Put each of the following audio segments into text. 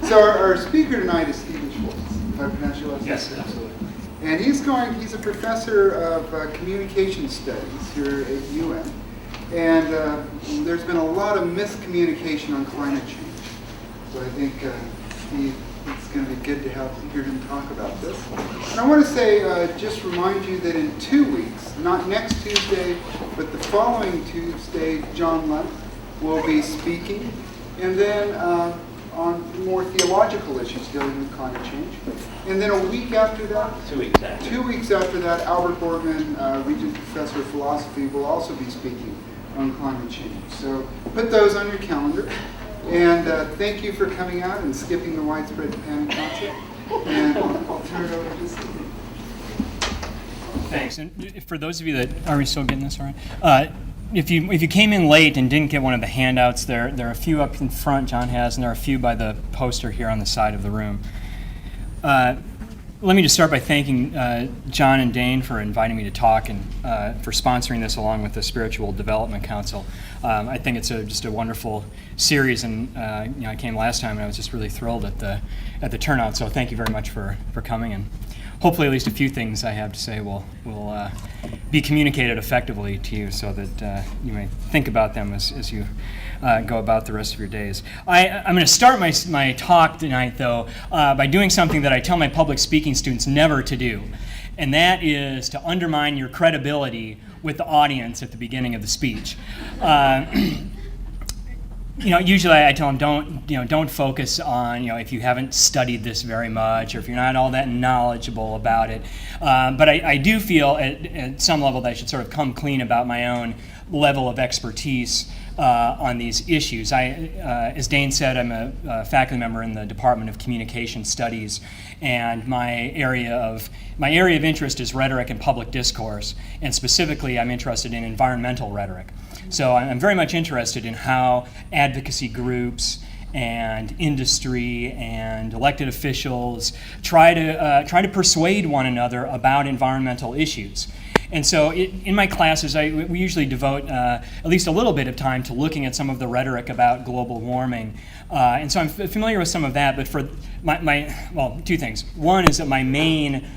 So our speaker tonight is Stephen Schwartz. If I pronounce your last name? Yes, absolutely. And he's a professor of communication studies here at UM. And there's been a lot of miscommunication on climate change. So I think Steve, it's going to be good to hear him talk about this. And I want to say, just remind you that in 2 weeks, not next Tuesday, but the following Tuesday, John Lunt will be speaking. And then on more theological issues dealing with climate change. And then a week after that, 2 weeks after. 2 weeks after that, Albert Borgman, Regent Professor of Philosophy, will also be speaking on climate change. So put those on your calendar. And thank you for coming out and skipping the widespread panic concept. And I'll turn it over to Steve. Thanks. And for those of you that are we still getting this all right? If you came in late and didn't get one of the handouts, there are a few up in front John has, and there are a few by the poster here on the side of the room. Let me just start by thanking John and Dane for inviting me to talk and for sponsoring this along with the Spiritual Development Council. I think it's just a wonderful series, and I came last time and I was just really thrilled at the turnout. So thank you very much for coming, and hopefully at least a few things I have to say will be communicated effectively to you, so that you may think about them as you go about the rest of your days. I'm going to start my talk tonight, though, by doing something that I tell my public speaking students never to do, and that is to undermine your credibility with the audience at the beginning of the speech. Usually I tell them don't focus on if you haven't studied this very much or if you're not all that knowledgeable about it. But I do feel at some level that I should sort of come clean about my own level of expertise on these issues. As Dane said, I'm a faculty member in the Department of Communication Studies, and my area of interest is rhetoric and public discourse, and specifically I'm interested in environmental rhetoric. So I'm very much interested in how advocacy groups and industry and elected officials try to persuade one another about environmental issues. And so in my classes, we usually devote at least a little bit of time to looking at some of the rhetoric about global warming. And so I'm familiar with some of that, but for well, two things. One is that my main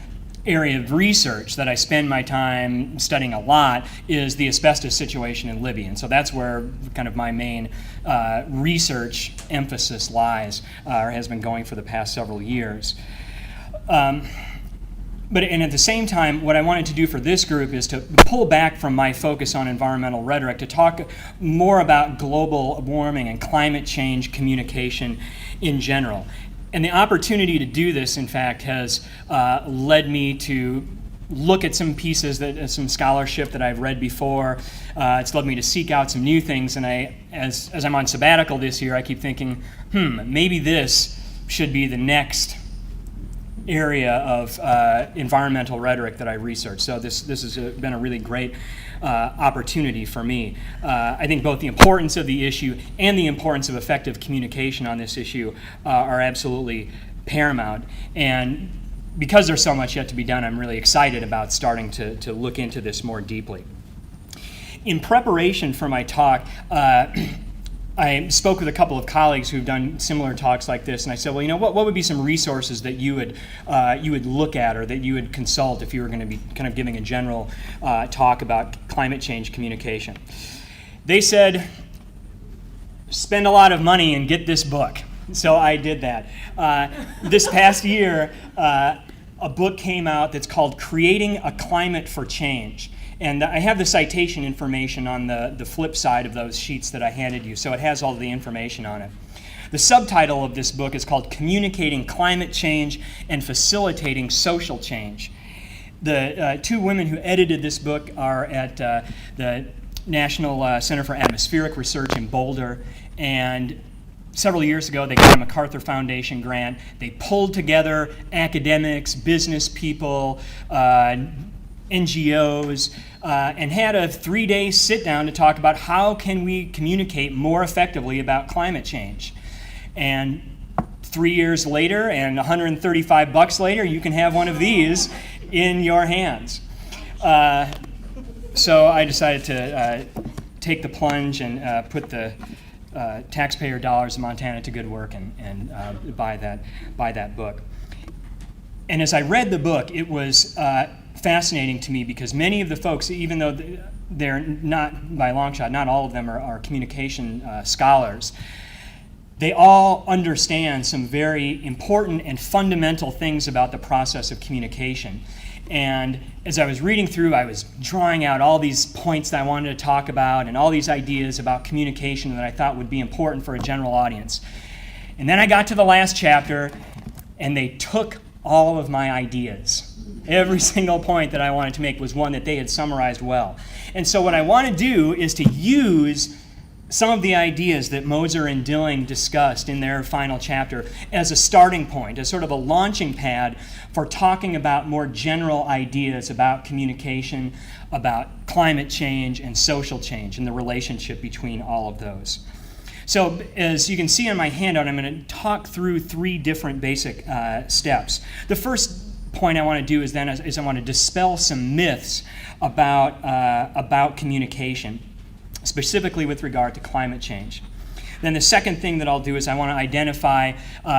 area of research that I spend my time studying a lot is the asbestos situation in Libya. And so that's where kind of my main research emphasis lies, or has been going for the past several years. But at the same time, what I wanted to do for this group is to pull back from my focus on environmental rhetoric to talk more about global warming and climate change communication in general. And the opportunity to do this, in fact, has led me to look at some pieces, some scholarship that I've read before. It's led me to seek out some new things, and as I'm on sabbatical this year, I keep thinking, maybe this should be the next area of environmental rhetoric that I research. So this has been a really great opportunity for me. I think both the importance of the issue and the importance of effective communication on this issue are absolutely paramount. And because there's so much yet to be done, I'm really excited about starting to look into this more deeply. In preparation for my talk, I spoke with a couple of colleagues who've done similar talks like this, and I said, well, what would be some resources that you would look at or that you would consult if you were going to be kind of giving a general talk about climate change communication? They said, spend a lot of money and get this book. So I did that. This past year, a book came out that's called Creating a Climate for Change. And I have the citation information on the flip side of those sheets that I handed you, so it has all the information on it. The subtitle of this book is called Communicating Climate Change and Facilitating Social Change. The two women who edited this book are at the National Center for Atmospheric Research in Boulder, and several years ago, they got a MacArthur Foundation grant. They pulled together academics, business people, NGOs, and had a 3-day sit-down to talk about how can we communicate more effectively about climate change. And 3 years later and $135 later, you can have one of these in your hands. So I decided to take the plunge and put the taxpayer dollars in Montana to good work and buy that book. And as I read the book, it was fascinating to me because many of the folks, even though they're not, by a long shot, not all of them are communication scholars, they all understand some very important and fundamental things about the process of communication. And as I was reading through, I was drawing out all these points that I wanted to talk about and all these ideas about communication that I thought would be important for a general audience. And then I got to the last chapter, and they took all of my ideas. Every single point that I wanted to make was one that they had summarized well. And so what I want to do is to use some of the ideas that Moser and Dilling discussed in their final chapter as a starting point, as sort of a launching pad for talking about more general ideas about communication, about climate change and social change, and the relationship between all of those. So as you can see on my handout, I'm going to talk through 3 different basic steps. The first point I want to do is I want to dispel some myths about communication, specifically with regard to climate change. Then the second thing that I'll do is I want to identify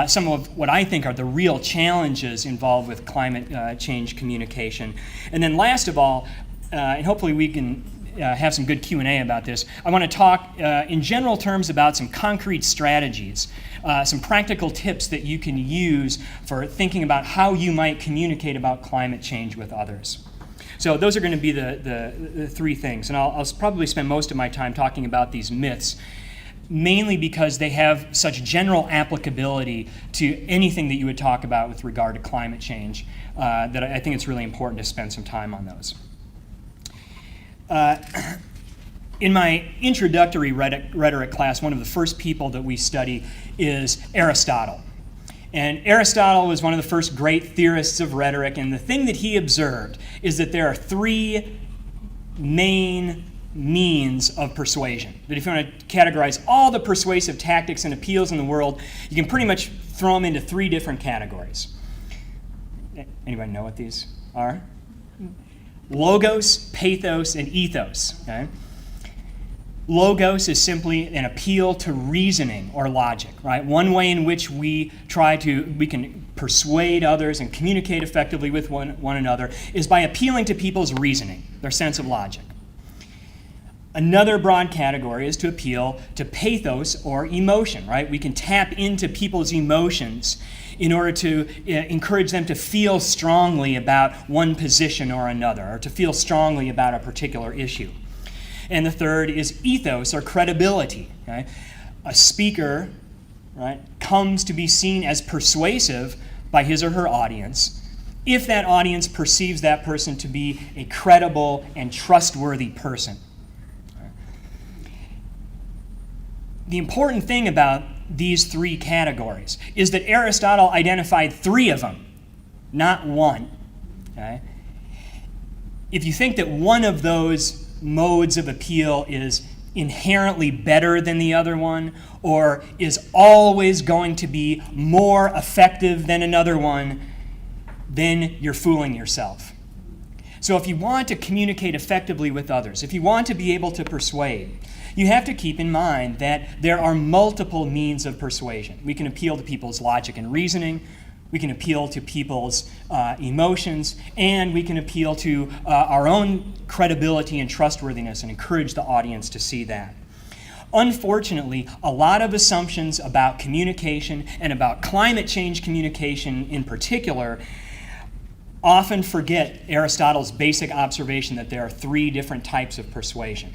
some of what I think are the real challenges involved with climate change communication. And then last of all, and hopefully we can have some good Q&A about this, I want to talk in general terms about some concrete strategies, some practical tips that you can use for thinking about how you might communicate about climate change with others. So those are going to be the 3 things, and I'll probably spend most of my time talking about these myths, mainly because they have such general applicability to anything that you would talk about with regard to climate change that I think it's really important to spend some time on those. In my introductory rhetoric class, one of the first people that we study is Aristotle. And Aristotle was one of the first great theorists of rhetoric, and the thing that he observed is that there are 3 main means of persuasion. That if you want to categorize all the persuasive tactics and appeals in the world, you can pretty much throw them into 3 different categories. Anybody know what these are? Logos, pathos, and ethos. Okay? Logos is simply an appeal to reasoning or logic, right? One way in which we can persuade others and communicate effectively with one another is by appealing to people's reasoning, their sense of logic. Another broad category is to appeal to pathos or emotion, right? We can tap into people's emotions in order to encourage them to feel strongly about one position or another, or to feel strongly about a particular issue. And the third is ethos or credibility. Okay? A speaker, right, comes to be seen as persuasive by his or her audience if that audience perceives that person to be a credible and trustworthy person. The important thing about these 3 categories is that Aristotle identified 3 of them, not 1. Okay? If you think that one of those modes of appeal is inherently better than the other one, or is always going to be more effective than another one, then you're fooling yourself. So if you want to communicate effectively with others, if you want to be able to persuade, you have to keep in mind that there are multiple means of persuasion. We can appeal to people's logic and reasoning, we can appeal to people's emotions, and we can appeal to our own credibility and trustworthiness and encourage the audience to see that. Unfortunately, a lot of assumptions about communication and about climate change communication in particular often forget Aristotle's basic observation that there are 3 different types of persuasion.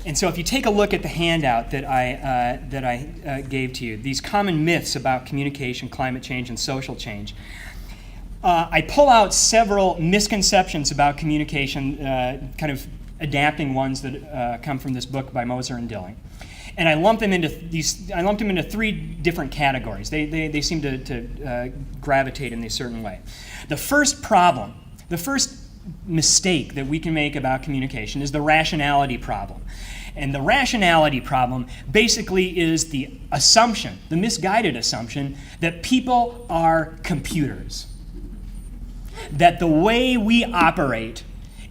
And so if you take a look at the handout that I gave to you, these common myths about communication, climate change, and social change, I pull out several misconceptions about communication, kind of adapting ones that come from this book by Moser and Dilling. And I lump them into 3 different categories. They seem to gravitate in a certain way. The first mistake that we can make about communication is the rationality problem. And the rationality problem basically is the assumption, the misguided assumption, that people are computers. That the way we operate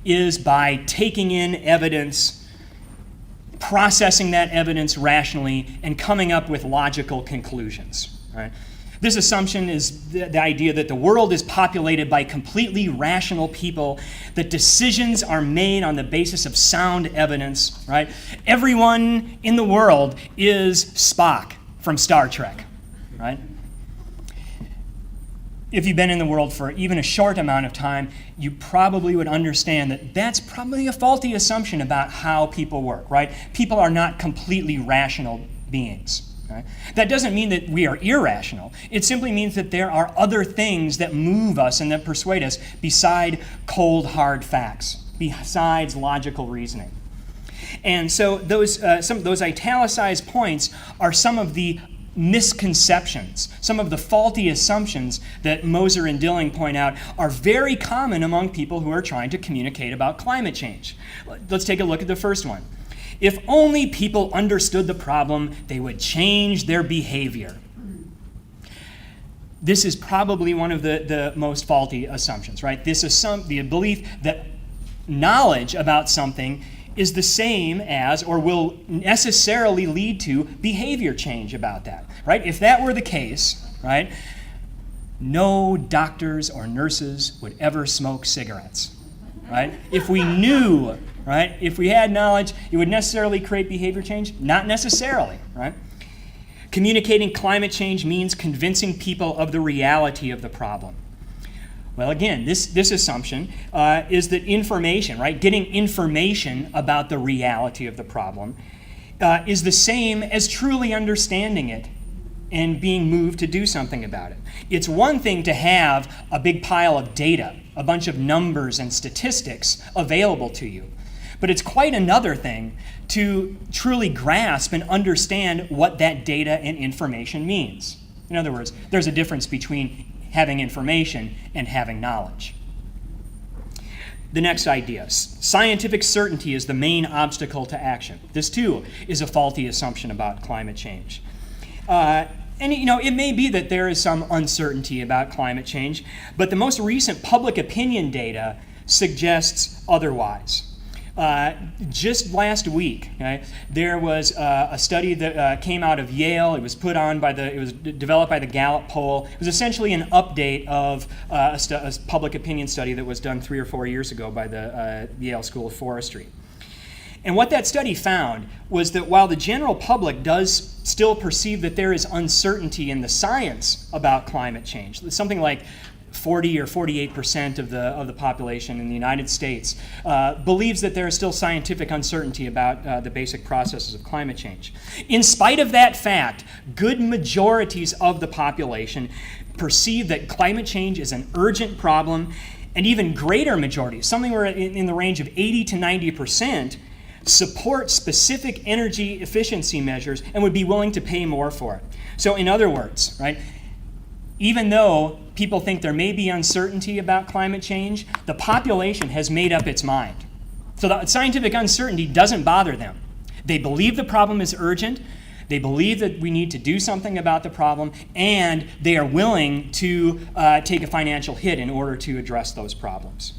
is by taking in evidence processing that evidence rationally, and coming up with logical conclusions. Right? This assumption is the idea that the world is populated by completely rational people, that decisions are made on the basis of sound evidence. Right? Everyone in the world is Spock from Star Trek. Right? If you've been in the world for even a short amount of time, you probably would understand that that's probably a faulty assumption about how people work, right? People are not completely rational beings. Right? That doesn't mean that we are irrational. It simply means that there are other things that move us and that persuade us beside cold, hard facts, besides logical reasoning. And so some of those italicized points are some of the misconceptions, some of the faulty assumptions that Moser and Dilling point out are very common among people who are trying to communicate about climate change. Let's take a look at the first one. If only people understood the problem, they would change their behavior. This is probably one of the most faulty assumptions, right? The belief that knowledge about something is the same as or will necessarily lead to behavior change about that, right? If that were the case, right, no doctors or nurses would ever smoke cigarettes, right? If we knew, right, if we had knowledge, it would necessarily create behavior change? Not necessarily, right? Communicating climate change means convincing people of the reality of the problem. Well, again, this assumption is that information, right, getting information about the reality of the problem is the same as truly understanding it and being moved to do something about it. It's one thing to have a big pile of data, a bunch of numbers and statistics available to you, but it's quite another thing to truly grasp and understand what that data and information means. In other words, there's a difference between having information and having knowledge. The next idea, scientific certainty is the main obstacle to action. This too is a faulty assumption about climate change. And it may be that there is some uncertainty about climate change, but the most recent public opinion data suggests otherwise. Just last week, okay, there was a study that came out of Yale. It was developed by the Gallup poll. It was essentially an update of a public opinion study that was done 3 or 4 years ago by the Yale School of Forestry. And what that study found was that while the general public does still perceive that there is uncertainty in the science about climate change, something like 40 or 48% of the population in the United States believes that there is still scientific uncertainty about the basic processes of climate change. In spite of that fact, good majorities of the population perceive that climate change is an urgent problem, and even greater majorities, something in the range of 80 to 90%, support specific energy efficiency measures and would be willing to pay more for it. So in other words, right, even though people think there may be uncertainty about climate change, the population has made up its mind. So the scientific uncertainty doesn't bother them. They believe the problem is urgent, they believe that we need to do something about the problem, and they are willing to take a financial hit in order to address those problems.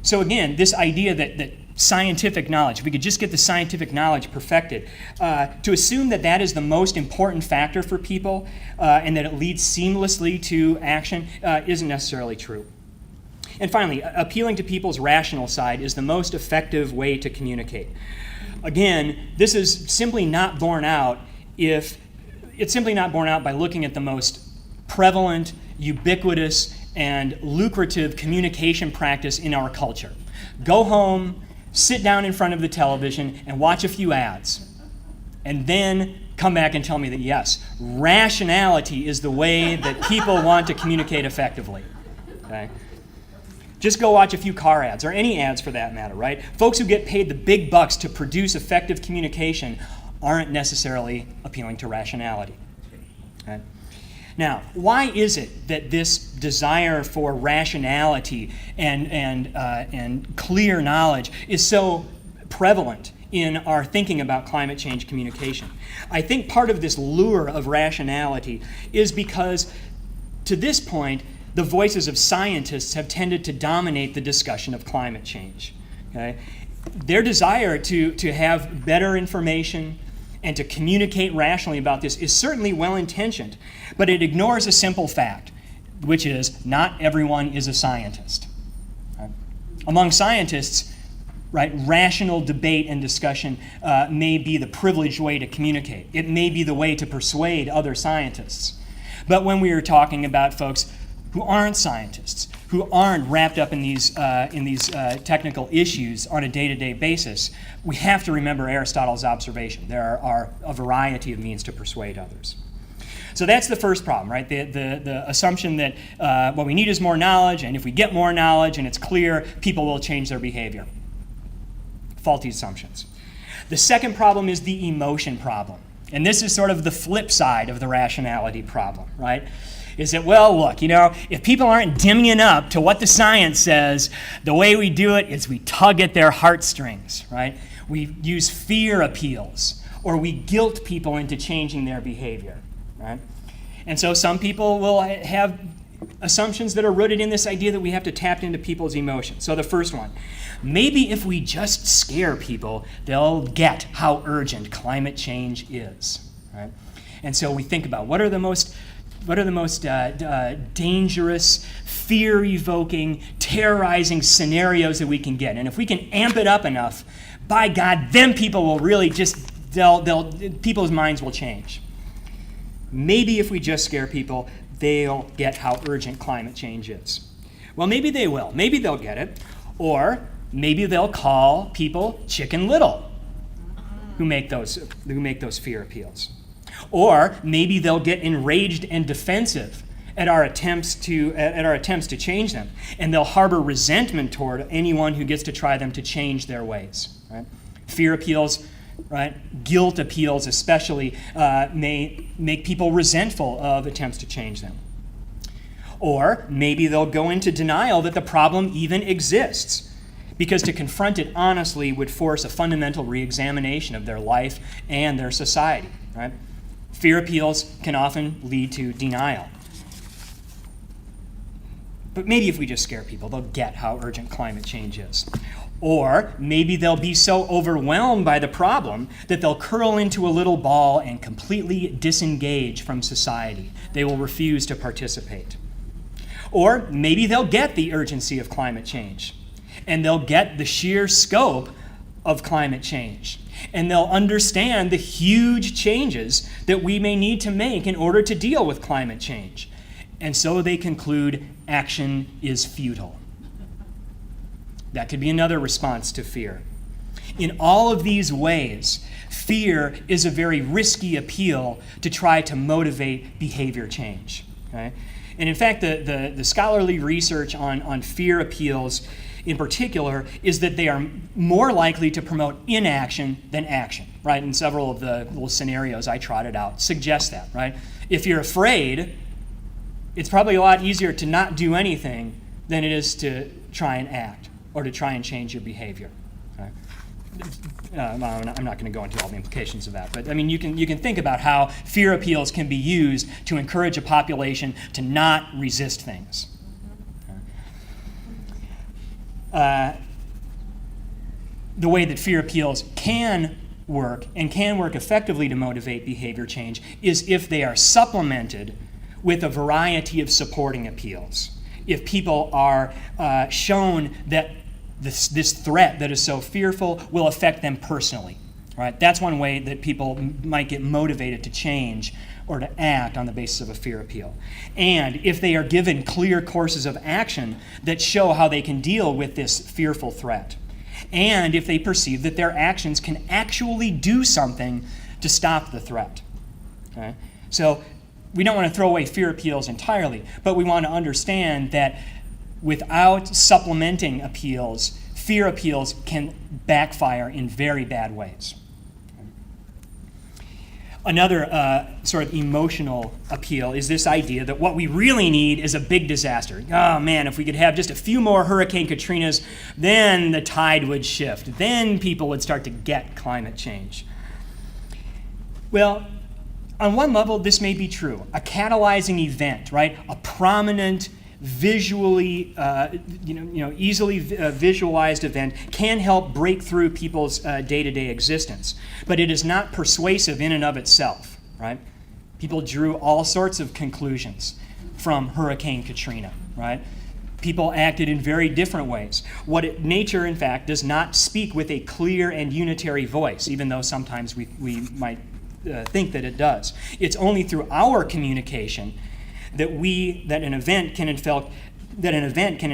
So again, this idea that scientific knowledge, if we could just get the scientific knowledge perfected, to assume that that is the most important factor for people and that it leads seamlessly to action isn't necessarily true. And finally, appealing to people's rational side is the most effective way to communicate. Again, this is simply not borne out by looking at the most prevalent, ubiquitous, and lucrative communication practice in our culture. Go home, sit down in front of the television, and watch a few ads. And then come back and tell me that, yes, rationality is the way that people want to communicate effectively. Okay? Just go watch a few car ads, or any ads for that matter, right? Folks who get paid the big bucks to produce effective communication aren't necessarily appealing to rationality. Okay? Now, why is it that this desire for rationality and clear knowledge is so prevalent in our thinking about climate change communication? I think part of this lure of rationality is because, to this point, the voices of scientists have tended to dominate the discussion of climate change. Okay? their desire to have better information and to communicate rationally about this is certainly well-intentioned, but it ignores a simple fact, which is not everyone is a scientist. Right? Among scientists, right, rational debate and discussion may be the privileged way to communicate. It may be the way to persuade other scientists. But when we are talking about folks who aren't scientists, who aren't wrapped up in these technical issues on a day-to-day basis, we have to remember Aristotle's observation. There are a variety of means to persuade others. So that's the first problem, right? The assumption that what we need is more knowledge, and if we get more knowledge and it's clear, people will change their behavior. Faulty assumptions. The second problem is the emotion problem. And this is sort of the flip side of the rationality problem, right? Is that, well, look, if people aren't dimming up to what the science says, the way we do it is we tug at their heartstrings, right? We use fear appeals, or we guilt people into changing their behavior, right? And so some people will have assumptions that are rooted in this idea that we have to tap into people's emotions. So the first one, maybe if we just scare people, they'll get how urgent climate change is, right? And so we think about what are the most dangerous, fear-evoking, terrorizing scenarios that we can get. And if we can amp it up enough, by God, then people will really people's minds will change. Maybe if we just scare people, they'll get how urgent climate change is. Well, maybe they will. Maybe they'll get it. Or maybe they'll call people Chicken Little who make those fear appeals. Or maybe they'll get enraged and defensive at our attempts to change them, and they'll harbor resentment toward anyone who gets to try them to change their ways. Right? Fear appeals, right? Guilt appeals, especially, may make people resentful of attempts to change them. Or maybe they'll go into denial that the problem even exists, because to confront it honestly would force a fundamental re-examination of their life and their society. Right? Fear appeals can often lead to denial. But maybe if we just scare people, they'll get how urgent climate change is. Or maybe they'll be so overwhelmed by the problem that they'll curl into a little ball and completely disengage from society. They will refuse to participate. Or maybe they'll get the urgency of climate change, and they'll get the sheer scope of climate change. And they'll understand the huge changes that we may need to make in order to deal with climate change. And so they conclude action is futile. That could be another response to fear. In all of these ways, fear is a very risky appeal to try to motivate behavior change. Okay? And in fact, the scholarly research on fear appeals in particular is that they are more likely to promote inaction than action, right? And several of the little scenarios I trotted out suggest that, right? If you're afraid, it's probably a lot easier to not do anything than it is to try and act or to try and change your behavior. Okay? I'm not going to go into all the implications of that, but I mean, you can think about how fear appeals can be used to encourage a population to not resist things. The way that fear appeals can work and can work effectively to motivate behavior change is if they are supplemented with a variety of supporting appeals. If people are shown that this threat that is so fearful will affect them personally, right? That's one way that people might get motivated to change or to act on the basis of a fear appeal. And if they are given clear courses of action that show how they can deal with this fearful threat, and if they perceive that their actions can actually do something to stop the threat. Okay? So we don't want to throw away fear appeals entirely, but we want to understand that without supplementing appeals, fear appeals can backfire in very bad ways. Another sort of emotional appeal is this idea that what we really need is a big disaster. Oh man, if we could have just a few more Hurricane Katrinas, then the tide would shift. Then people would start to get climate change. Well, on one level, this may be true. A catalyzing event, right? A prominent visually, easily visualized event can help break through people's day-to-day existence. But it is not persuasive in and of itself, right? People drew all sorts of conclusions from Hurricane Katrina, right? People acted in very different ways. Nature, in fact, does not speak with a clear and unitary voice, even though sometimes we might think that it does. It's only through our communication that an event can in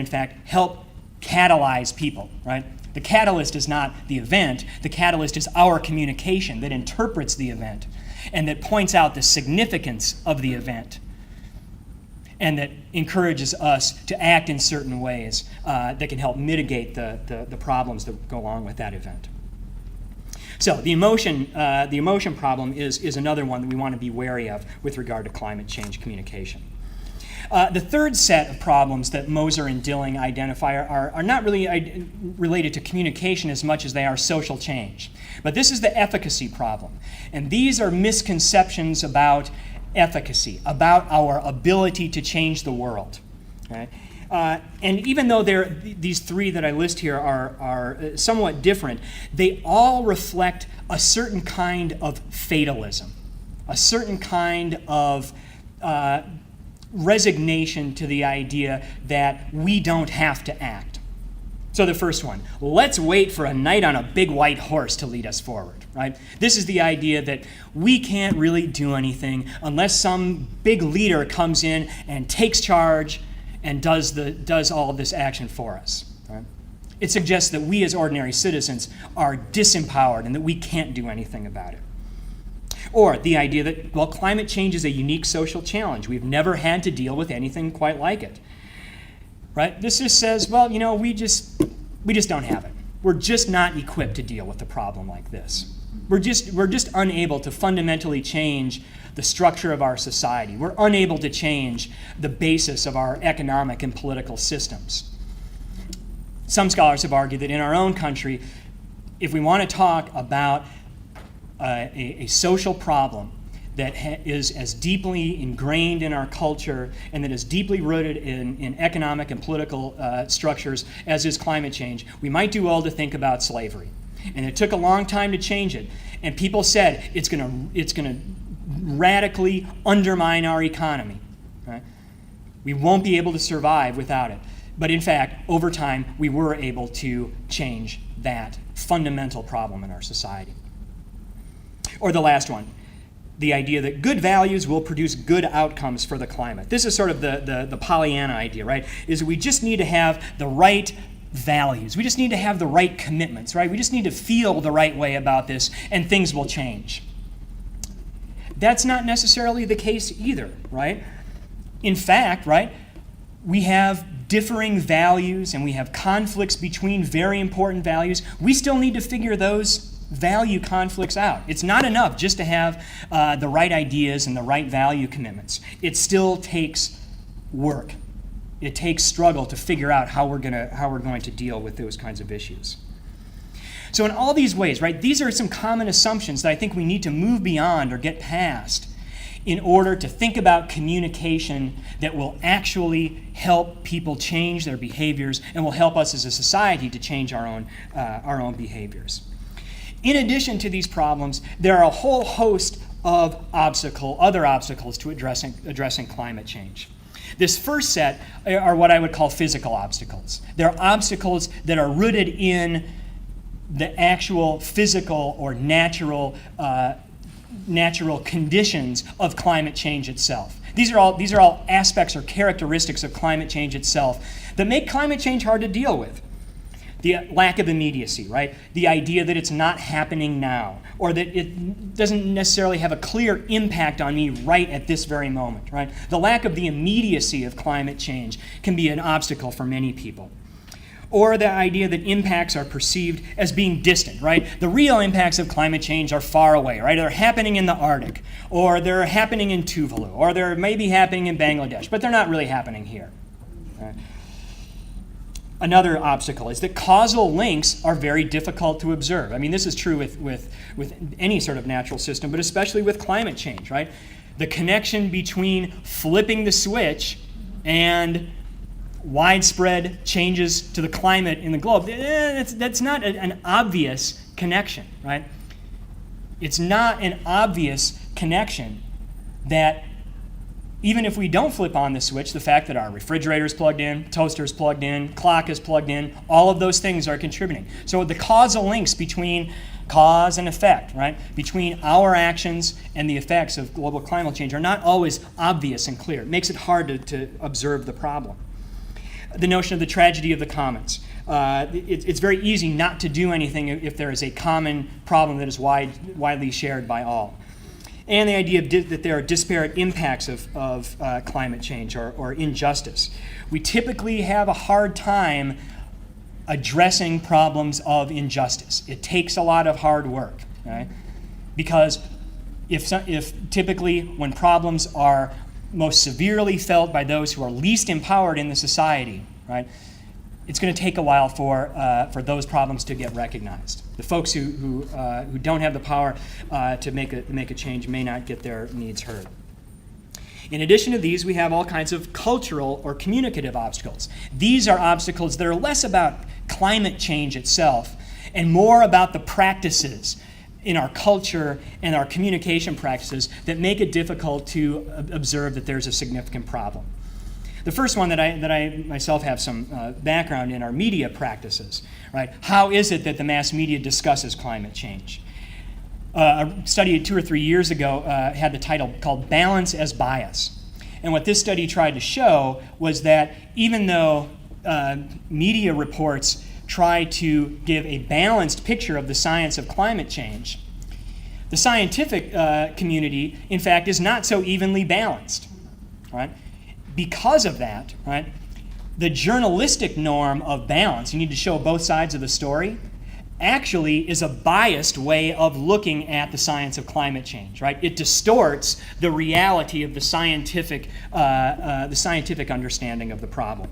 fact help catalyze people, right? The catalyst is not the event. The catalyst is our communication that interprets the event and that points out the significance of the event, and that encourages us to act in certain ways that can help mitigate the problems that go along with that event. So the emotion problem is another one that we want to be wary of with regard to climate change communication. The third set of problems that Moser and Dilling identify are not really related to communication as much as they are social change. But this is the efficacy problem. And these are misconceptions about efficacy, about our ability to change the world. Right? And even though these three that I list here are somewhat different, they all reflect a certain kind of fatalism, a certain kind of resignation to the idea that we don't have to act. So the first one, let's wait for a knight on a big white horse to lead us forward, right? This is the idea that we can't really do anything unless some big leader comes in and takes charge and does all of this action for us. Right? It suggests that we as ordinary citizens are disempowered and that we can't do anything about it. Or the idea that, well, climate change is a unique social challenge. We've never had to deal with anything quite like it. Right? This just says, well, we just don't have it. We're just not equipped to deal with a problem like this. We're just unable to fundamentally change the structure of our society. We're unable to change the basis of our economic and political systems. Some scholars have argued that in our own country, if we want to talk about a social problem that is as deeply ingrained in our culture and that is deeply rooted in economic and political structures as is climate change, we might do well to think about slavery. And it took a long time to change it. And people said it's going to radically undermine our economy. Right? We won't be able to survive without it. But in fact, over time, we were able to change that fundamental problem in our society. Or the last one, the idea that good values will produce good outcomes for the climate. This is sort of the Pollyanna idea, right? Is we just need to have the right values. We just need to have the right commitments, right? We just need to feel the right way about this and things will change. That's not necessarily the case either, right? In fact, right, we have differing values and we have conflicts between very important values. We still need to figure those value conflicts out. It's not enough just to have the right ideas and the right value commitments. It still takes work. It takes struggle to figure out how we're going to deal with those kinds of issues. So in all these ways, right, these are some common assumptions that I think we need to move beyond or get past in order to think about communication that will actually help people change their behaviors and will help us as a society to change our own behaviors. In addition to these problems, there are a whole host of other obstacles to addressing climate change. This first set are what I would call physical obstacles. They're obstacles that are rooted in the actual physical or natural conditions of climate change itself. These are all aspects or characteristics of climate change itself that make climate change hard to deal with. The lack of immediacy, right? The idea that it's not happening now, or that it doesn't necessarily have a clear impact on me right at this very moment, right? The lack of the immediacy of climate change can be an obstacle for many people. Or the idea that impacts are perceived as being distant, right? The real impacts of climate change are far away, right? They're happening in the Arctic, or they're happening in Tuvalu, or they're maybe happening in Bangladesh, but they're not really happening here. Right? Another obstacle is that causal links are very difficult to observe. I mean, this is true with any sort of natural system, but especially with climate change, right? The connection between flipping the switch and widespread changes to the climate in the globe. That's not an obvious connection, right? It's not an obvious connection that even if we don't flip on the switch, the fact that our refrigerator is plugged in, toaster is plugged in, clock is plugged in, all of those things are contributing. So the causal links between cause and effect, right, between our actions and the effects of global climate change are not always obvious and clear. It makes it hard to observe the problem. The notion of the tragedy of the commons. It's very easy not to do anything if there is a common problem that is widely shared by all. And the idea that there are disparate impacts of climate change or injustice. We typically have a hard time addressing problems of injustice. It takes a lot of hard work, right? Because if typically when problems are most severely felt by those who are least empowered in the society, right, it's going to take a while for those problems to get recognized. The folks who don't have the power to make a change may not get their needs heard. In addition to these, we have all kinds of cultural or communicative obstacles. These are obstacles that are less about climate change itself and more about the practices in our culture and our communication practices that make it difficult to observe that there's a significant problem. The first one that I myself have some background in are media practices, right? How is it that the mass media discusses climate change? A study 2 or 3 years ago had the title called Balance as Bias. And what this study tried to show was that even though media reports try to give a balanced picture of the science of climate change, the scientific community, in fact, is not so evenly balanced, right? Because of that, right, the journalistic norm of balance, you need to show both sides of the story, actually is a biased way of looking at the science of climate change, right? It distorts the reality of the scientific understanding of the problem.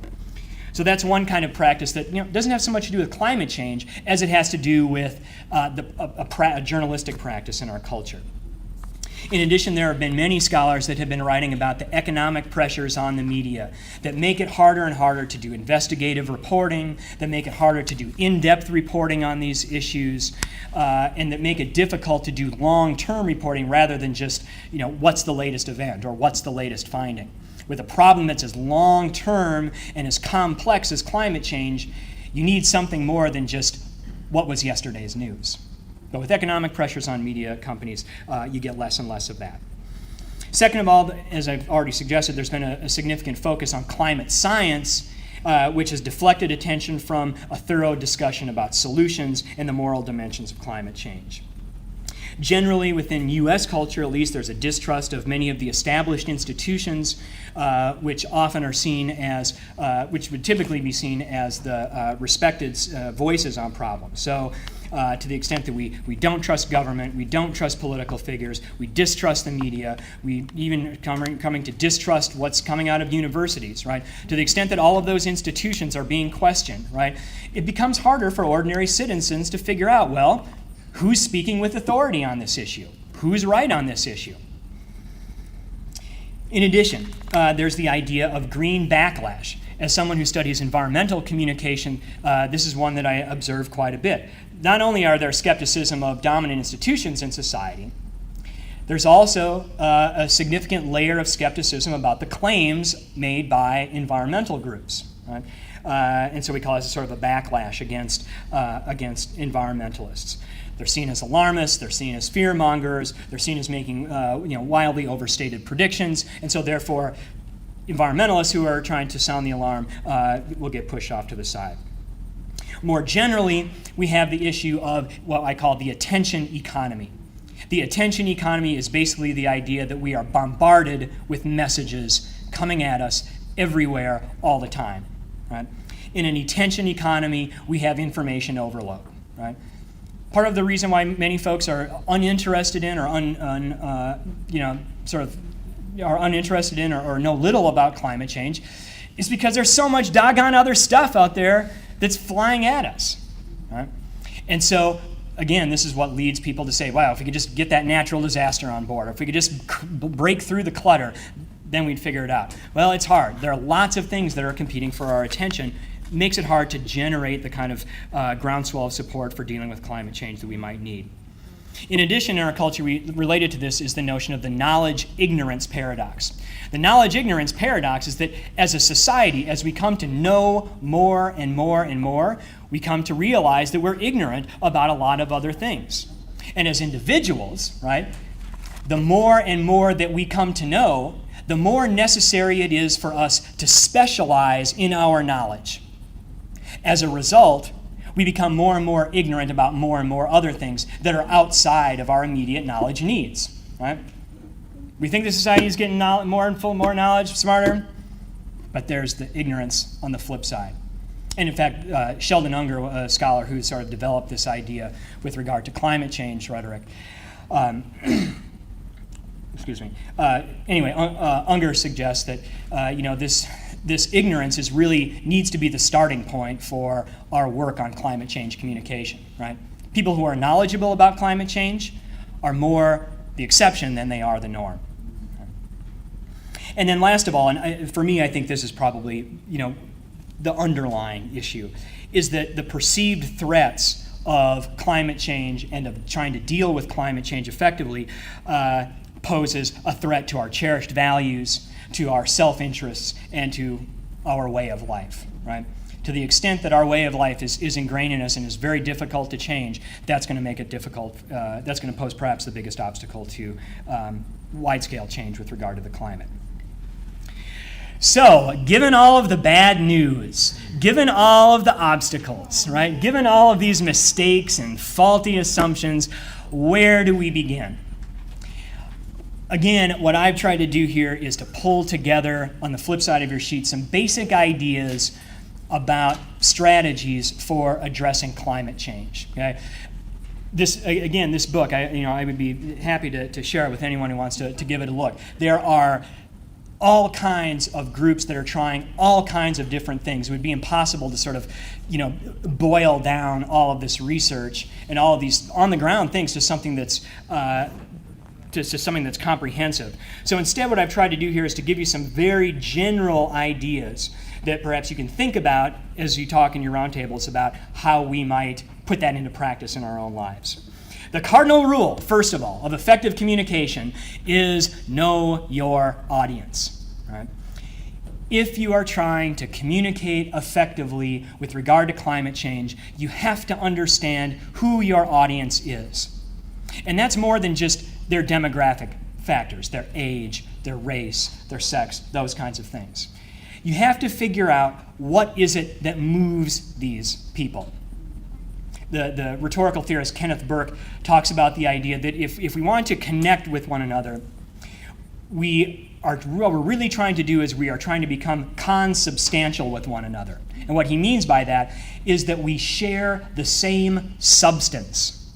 So that's one kind of practice that doesn't have so much to do with climate change as it has to do with a journalistic practice in our culture. In addition, there have been many scholars that have been writing about the economic pressures on the media that make it harder and harder to do investigative reporting, that make it harder to do in-depth reporting on these issues, and that make it difficult to do long-term reporting rather than just, what's the latest event or what's the latest finding. With a problem that's as long-term and as complex as climate change, you need something more than just what was yesterday's news. But with economic pressures on media companies, you get less and less of that. Second of all, as I've already suggested, there's been a significant focus on climate science, which has deflected attention from a thorough discussion about solutions and the moral dimensions of climate change. Generally, within U.S. culture, at least, there's a distrust of many of the established institutions, which often are seen as, which would typically be seen as the respected voices on problems. So, to the extent that we don't trust government, we don't trust political figures, we distrust the media, we even coming to distrust what's coming out of universities, right? To the extent that all of those institutions are being questioned, right? It becomes harder for ordinary citizens to figure out, well, who's speaking with authority on this issue? Who's right on this issue? In addition, there's the idea of green backlash. As someone who studies environmental communication, this is one that I observe quite a bit. Not only are there skepticism of dominant institutions in society, there's also a significant layer of skepticism about the claims made by environmental groups. Right? And so we call this sort of a backlash against environmentalists. They're seen as alarmists, they're seen as fear-mongers, they're seen as making wildly overstated predictions, and so therefore environmentalists who are trying to sound the alarm will get pushed off to the side. More generally, we have the issue of what I call the attention economy. The attention economy is basically the idea that we are bombarded with messages coming at us everywhere all the time. Right? In an attention economy, we have information overload. Right? Part of the reason why many folks are uninterested in or are uninterested in or know little about climate change is because there's so much doggone other stuff out there that's flying at us. Right? And so, again, this is what leads people to say, wow, if we could just get that natural disaster on board, or if we could just break through the clutter, then we'd figure it out. Well, it's hard. There are lots of things that are competing for our attention. Makes it hard to generate the kind of groundswell of support for dealing with climate change that we might need. In addition, in our culture, related to this is the notion of the knowledge-ignorance paradox. The knowledge-ignorance paradox is that as a society, as we come to know more and more and more, we come to realize that we're ignorant about a lot of other things. And as individuals, right, the more and more that we come to know, the more necessary it is for us to specialize in our knowledge. As a result, we become more and more ignorant about more and more other things that are outside of our immediate knowledge needs, right? We think the society is getting more knowledge, smarter, but there's the ignorance on the flip side. And in fact, Sheldon Unger, a scholar who sort of developed this idea with regard to climate change rhetoric, Unger suggests that this ignorance really needs to be the starting point for our work on climate change communication, right? People who are knowledgeable about climate change are more the exception than they are the norm. And then last of all, and for me, I think this is probably, the underlying issue, is that the perceived threats of climate change and of trying to deal with climate change effectively poses a threat to our cherished values, to our self-interests, and to our way of life, right? To the extent that our way of life is ingrained in us and is very difficult to change, that's going to make it difficult, that's going to pose perhaps the biggest obstacle to wide-scale change with regard to the climate. So, given all of the bad news, given all of the obstacles, right, given all of these mistakes and faulty assumptions, where do we begin? Again, what I've tried to do here is to pull together, on the flip side of your sheet, some basic ideas about strategies for addressing climate change. Okay? This book, I would be happy to share it with anyone who wants to give it a look. There are all kinds of groups that are trying all kinds of different things. It would be impossible to sort of, boil down all of this research and all of these on-the-ground things to something that's comprehensive. So instead, what I've tried to do here is to give you some very general ideas that perhaps you can think about as you talk in your roundtables about how we might put that into practice in our own lives. The cardinal rule, first of all, of effective communication is know your audience. Right? If you are trying to communicate effectively with regard to climate change, you have to understand who your audience is. And that's more than just their demographic factors, their age, their race, their sex, those kinds of things. You have to figure out what is it that moves these people. The rhetorical theorist Kenneth Burke talks about the idea that if we want to connect with one another, what we're really trying to do is we are trying to become consubstantial with one another. And what he means by that is that we share the same substance.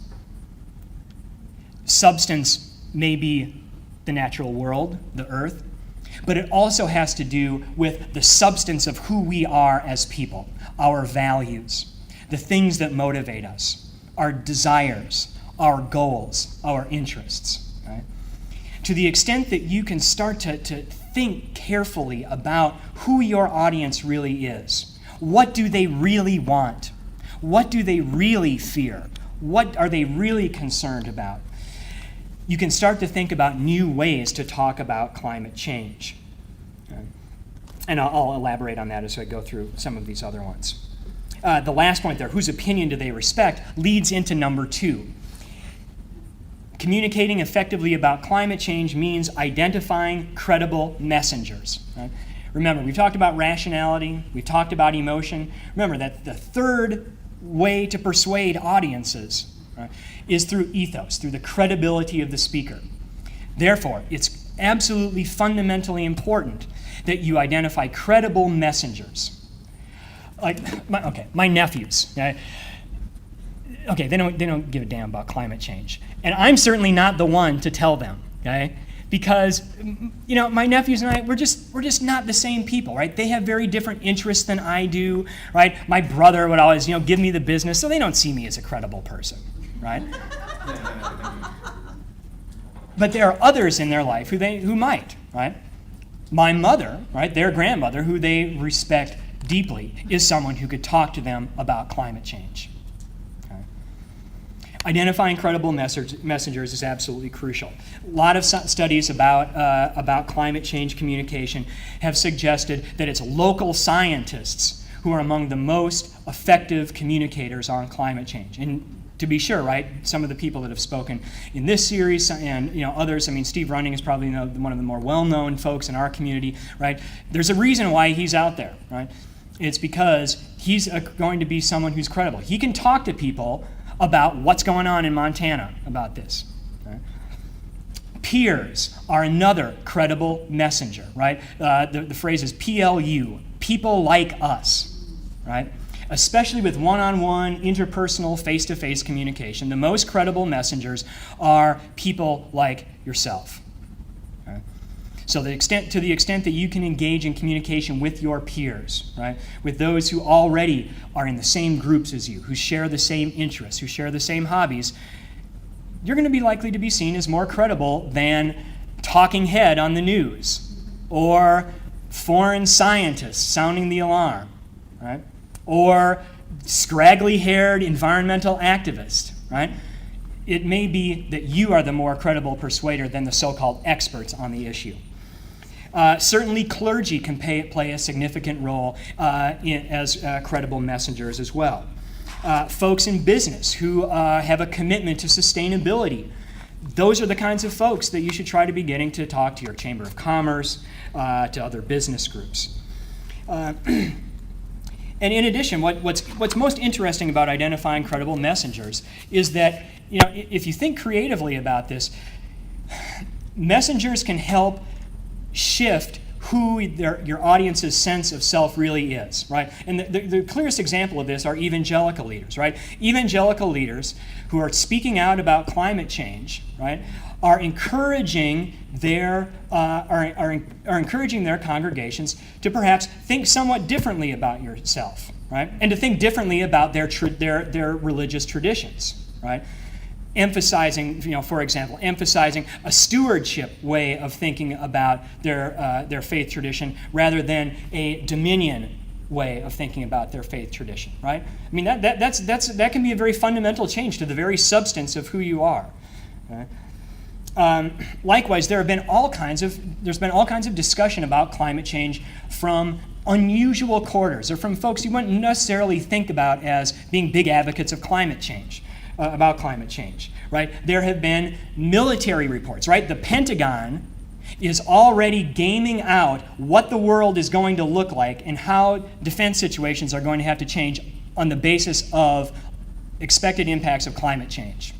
Substance may be the natural world, the earth, but it also has to do with the substance of who we are as people, our values, the things that motivate us, our desires, our goals, our interests. Right? To the extent that you can start to think carefully about who your audience really is, what do they really want? What do they really fear? What are they really concerned about? You can start to think about new ways to talk about climate change. Okay? And I'll elaborate on that as I go through some of these other ones. The last point there, whose opinion do they respect, leads into number 2. Communicating effectively about climate change means identifying credible messengers. Right? Remember, we've talked about rationality, we've talked about emotion. Remember that the third way to persuade audiences, right, is through ethos, through the credibility of the speaker. Therefore, it's absolutely fundamentally important that you identify credible messengers. Like, my nephews, they don't give a damn about climate change. And I'm certainly not the one to tell them, okay? Because, my nephews and I, we're just not the same people, right? They have very different interests than I do, right? My brother would always, give me the business, so they don't see me as a credible person, right? But there are others in their life who might, right? My mother, right, their grandmother, who they respect deeply, is someone who could talk to them about climate change. Okay. Identifying credible messengers is absolutely crucial. A lot of studies about climate change communication have suggested that it's local scientists who are among the most effective communicators on climate change. And to be sure, right, some of the people that have spoken in this series and others, I mean, Steve Running is probably one of the more well-known folks in our community, right? There's a reason why he's out there, right? It's because he's going to be someone who's credible. He can talk to people about what's going on in Montana about this. Okay? Peers are another credible messenger, right? The phrase is PLU, people like us. Right? Especially with one-on-one, interpersonal, face-to-face communication, the most credible messengers are people like yourself. Okay? So to the extent that you can engage in communication with your peers, right? With those who already are in the same groups as you, who share the same interests, who share the same hobbies, you're going to be likely to be seen as more credible than talking head on the news or foreign scientists sounding the alarm, right? Or scraggly-haired environmental activist, right? It may be that you are the more credible persuader than the so-called experts on the issue. Certainly clergy can play a significant role as credible messengers as well. Folks in business who have a commitment to sustainability, those are the kinds of folks that you should try to be getting to talk to your Chamber of Commerce, to other business groups. And in addition, what's most interesting about identifying credible messengers is that, if you think creatively about this, messengers can help shift who your audience's sense of self really is, right? And the clearest example of this are evangelical leaders, right? Evangelical leaders who are speaking out about climate change, right, are encouraging their congregations to perhaps think somewhat differently about yourself, right, and to think differently about their religious traditions, right, emphasizing, for example, a stewardship way of thinking about their faith tradition rather than a dominion way of thinking about their faith tradition, right? I mean, that can be a very fundamental change to the very substance of who you are. Right? Likewise, there's been all kinds of discussion about climate change from unusual quarters, or from folks you wouldn't necessarily think about as being big advocates of climate change, right? There have been military reports, right? The Pentagon is already gaming out what the world is going to look like and how defense situations are going to have to change on the basis of expected impacts of climate change.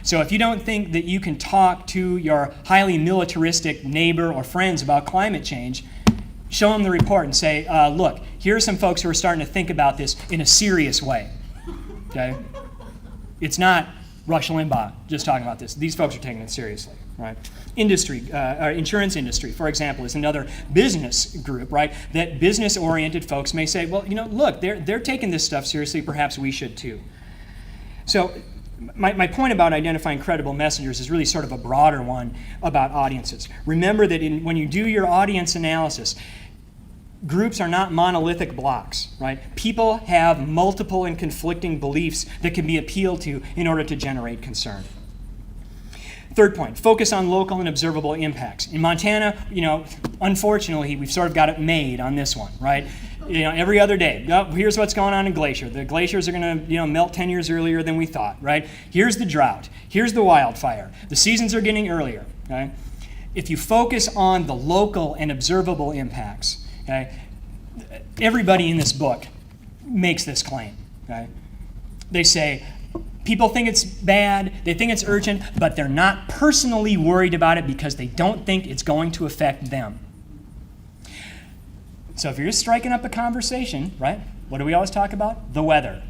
So if you don't think that you can talk to your highly militaristic neighbor or friends about climate change, show them the report and say, look, here are some folks who are starting to think about this in a serious way. Okay? It's not Rush Limbaugh just talking about this. These folks are taking it seriously, right? Insurance industry, for example, is another business group, right? That business-oriented folks may say, well, look, they're taking this stuff seriously. Perhaps we should too. So my point about identifying credible messengers is really sort of a broader one about audiences. Remember that when you do your audience analysis, groups are not monolithic blocks, right? People have multiple and conflicting beliefs that can be appealed to in order to generate concern. Third point, focus on local and observable impacts. In Montana, unfortunately, we've sort of got it made on this one, right? Every other day, here's what's going on in Glacier. The glaciers are going to, melt 10 years earlier than we thought, right? Here's the drought. Here's the wildfire. The seasons are getting earlier, okay? If you focus on the local and observable impacts, okay, everybody in this book makes this claim, okay? They say, people think it's bad, they think it's urgent, but they're not personally worried about it because they don't think it's going to affect them. So if you're just striking up a conversation, right, what do we always talk about? The weather.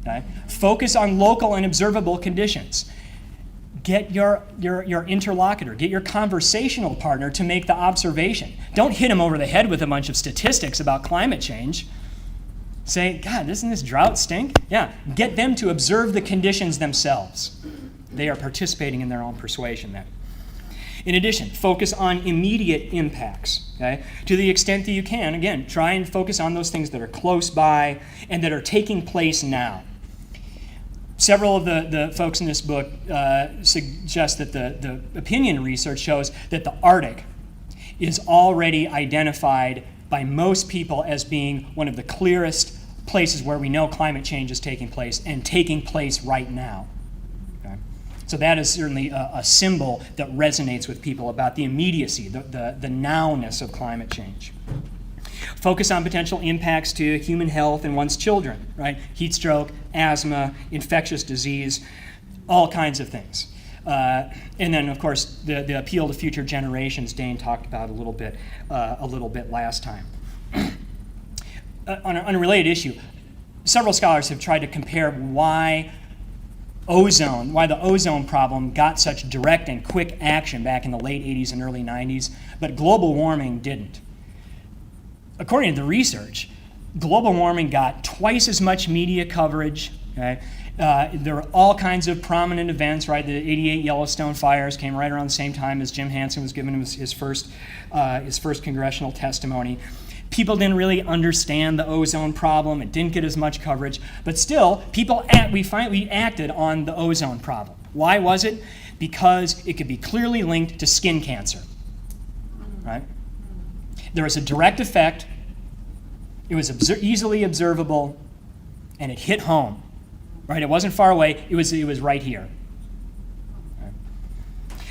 Okay? Focus on local and observable conditions. Get your interlocutor, get your conversational partner to make the observation. Don't hit them over the head with a bunch of statistics about climate change. Say, God, doesn't this drought stink? Yeah, get them to observe the conditions themselves. They are participating in their own persuasion then. In addition, focus on immediate impacts, okay? To the extent that you can, again, try and focus on those things that are close by and that are taking place now. Several of the folks in this book suggest that the opinion research shows that the Arctic is already identified by most people as being one of the clearest places where we know climate change is taking place and taking place right now. Okay? So that is certainly a symbol that resonates with people about the immediacy, the nowness of climate change. Focus on potential impacts to human health and one's children, right? Heat stroke, asthma, infectious disease, all kinds of things. And then, of course, the appeal to future generations Dane talked about a little bit last time. On a related issue, several scholars have tried to compare why the ozone problem got such direct and quick action back in the late 80s and early 90s, but global warming didn't. According to the research, global warming got twice as much media coverage. Okay? There were all kinds of prominent events, right? The '88 Yellowstone fires came right around the same time as Jim Hansen was giving his first congressional testimony. People didn't really understand the ozone problem. It didn't get as much coverage. But still, we acted on the ozone problem. Why was it? Because it could be clearly linked to skin cancer, right? There was a direct effect. It was easily observable, and it hit home, right? It wasn't far away. It was right here. Right?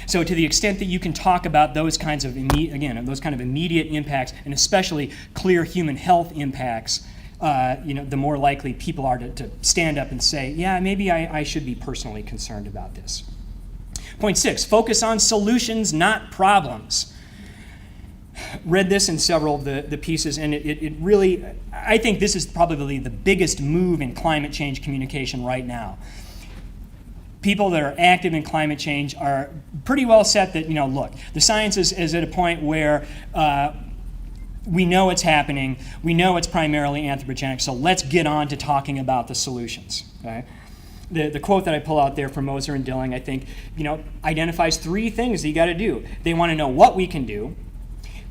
So to the extent that you can talk about those kinds of immediate impacts, and especially clear human health impacts, the more likely people are to stand up and say, yeah, maybe I should be personally concerned about this. Point 6, focus on solutions, not problems. Read this in several of the pieces, and it really, I think this is probably the biggest move in climate change communication right now. People that are active in climate change are pretty well set that, look, the science is at a point where we know it's happening, we know it's primarily anthropogenic, so let's get on to talking about the solutions. Okay? The quote that I pull out there from Moser and Dilling, I think, identifies 3 things that you got to do. They want to know what we can do.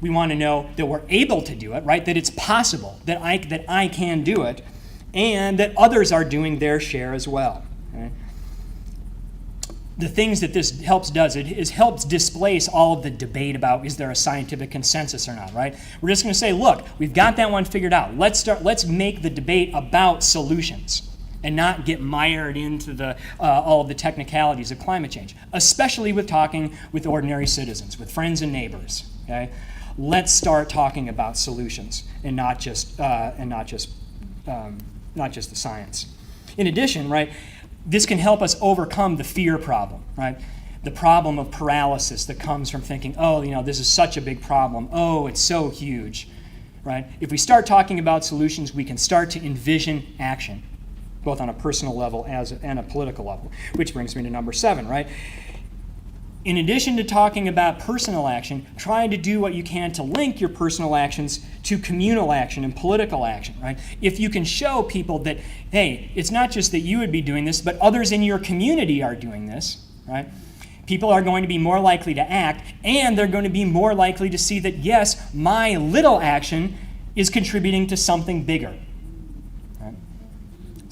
We want to know that we're able to do it, right? That it's possible, that I can do it, and that others are doing their share as well. Right? The things that this helps displace all of the debate about is there a scientific consensus or not, right? We're just going to say, look, we've got that one figured out. Let's make the debate about solutions and not get mired into all of the technicalities of climate change, especially with talking with ordinary citizens, with friends and neighbors. Okay? Let's start talking about solutions and not just the science. In addition, right, this can help us overcome the fear problem, right? The problem of paralysis that comes from thinking, oh, this is such a big problem. Oh, it's so huge, right? If we start talking about solutions, we can start to envision action, both on a personal level and a political level, which brings me to number 7, right? In addition to talking about personal action, try to do what you can to link your personal actions to communal action and political action, right? If you can show people that, hey, it's not just that you would be doing this, but others in your community are doing this, right? People are going to be more likely to act, and they're going to be more likely to see that, yes, my little action is contributing to something bigger.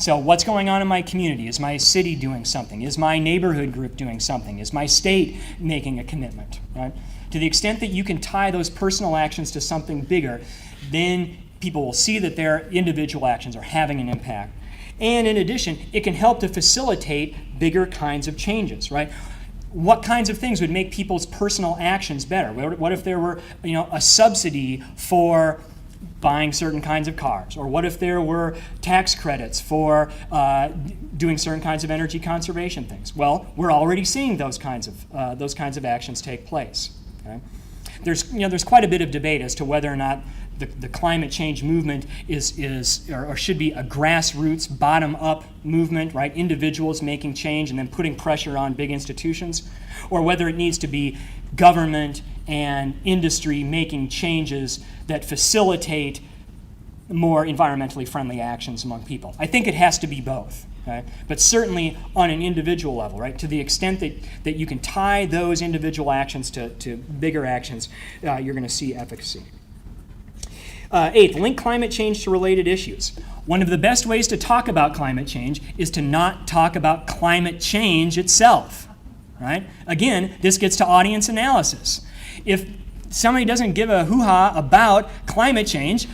So what's going on in my community? Is my city doing something? Is my neighborhood group doing something? Is my state making a commitment? Right? To the extent that you can tie those personal actions to something bigger, then people will see that their individual actions are having an impact. And in addition, it can help to facilitate bigger kinds of changes, right? What kinds of things would make people's personal actions better? What if there were, a subsidy for buying certain kinds of cars? Or what if there were tax credits for doing certain kinds of energy conservation things? Well, we're already seeing those kinds of actions take place. Okay? There's quite a bit of debate as to whether or not the climate change movement is or should be a grassroots, bottom-up movement, right? Individuals making change and then putting pressure on big institutions, or whether it needs to be government and industry making changes that facilitate more environmentally friendly actions among people. I think it has to be both. right? But certainly on an individual level, right? To the extent that you can tie those individual actions to bigger actions, you're going to see efficacy. Eighth, link climate change to related issues. One of the best ways to talk about climate change is to not talk about climate change itself, right? Again, this gets to audience analysis. If somebody doesn't give a hoo-ha about climate change,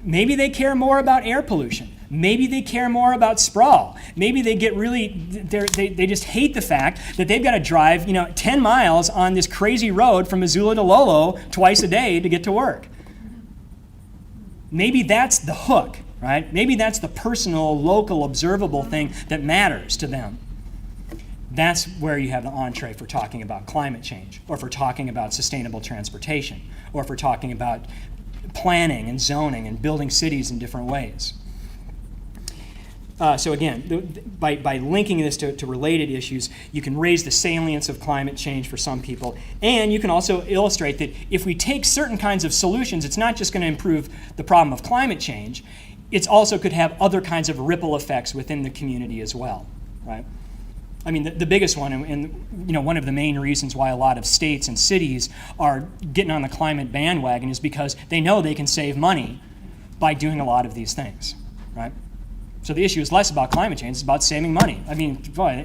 maybe they care more about air pollution. Maybe they care more about sprawl. Maybe they get they just hate the fact that they've got to drive 10 miles on this crazy road from Missoula to Lolo twice a day to get to work. Maybe that's the hook, right? Maybe that's the personal, local, observable thing that matters to them. That's where you have the entree for talking about climate change, or for talking about sustainable transportation, or for talking about planning and zoning and building cities in different ways. So again, by linking this to related issues, you can raise the salience of climate change for some people, and you can also illustrate that if we take certain kinds of solutions, it's not just going to improve the problem of climate change, it also could have other kinds of ripple effects within the community as well, right? I mean, the biggest one, and one of the main reasons why a lot of states and cities are getting on the climate bandwagon is because they know they can save money by doing a lot of these things, right? So the issue is less about climate change, it's about saving money. I mean, boy,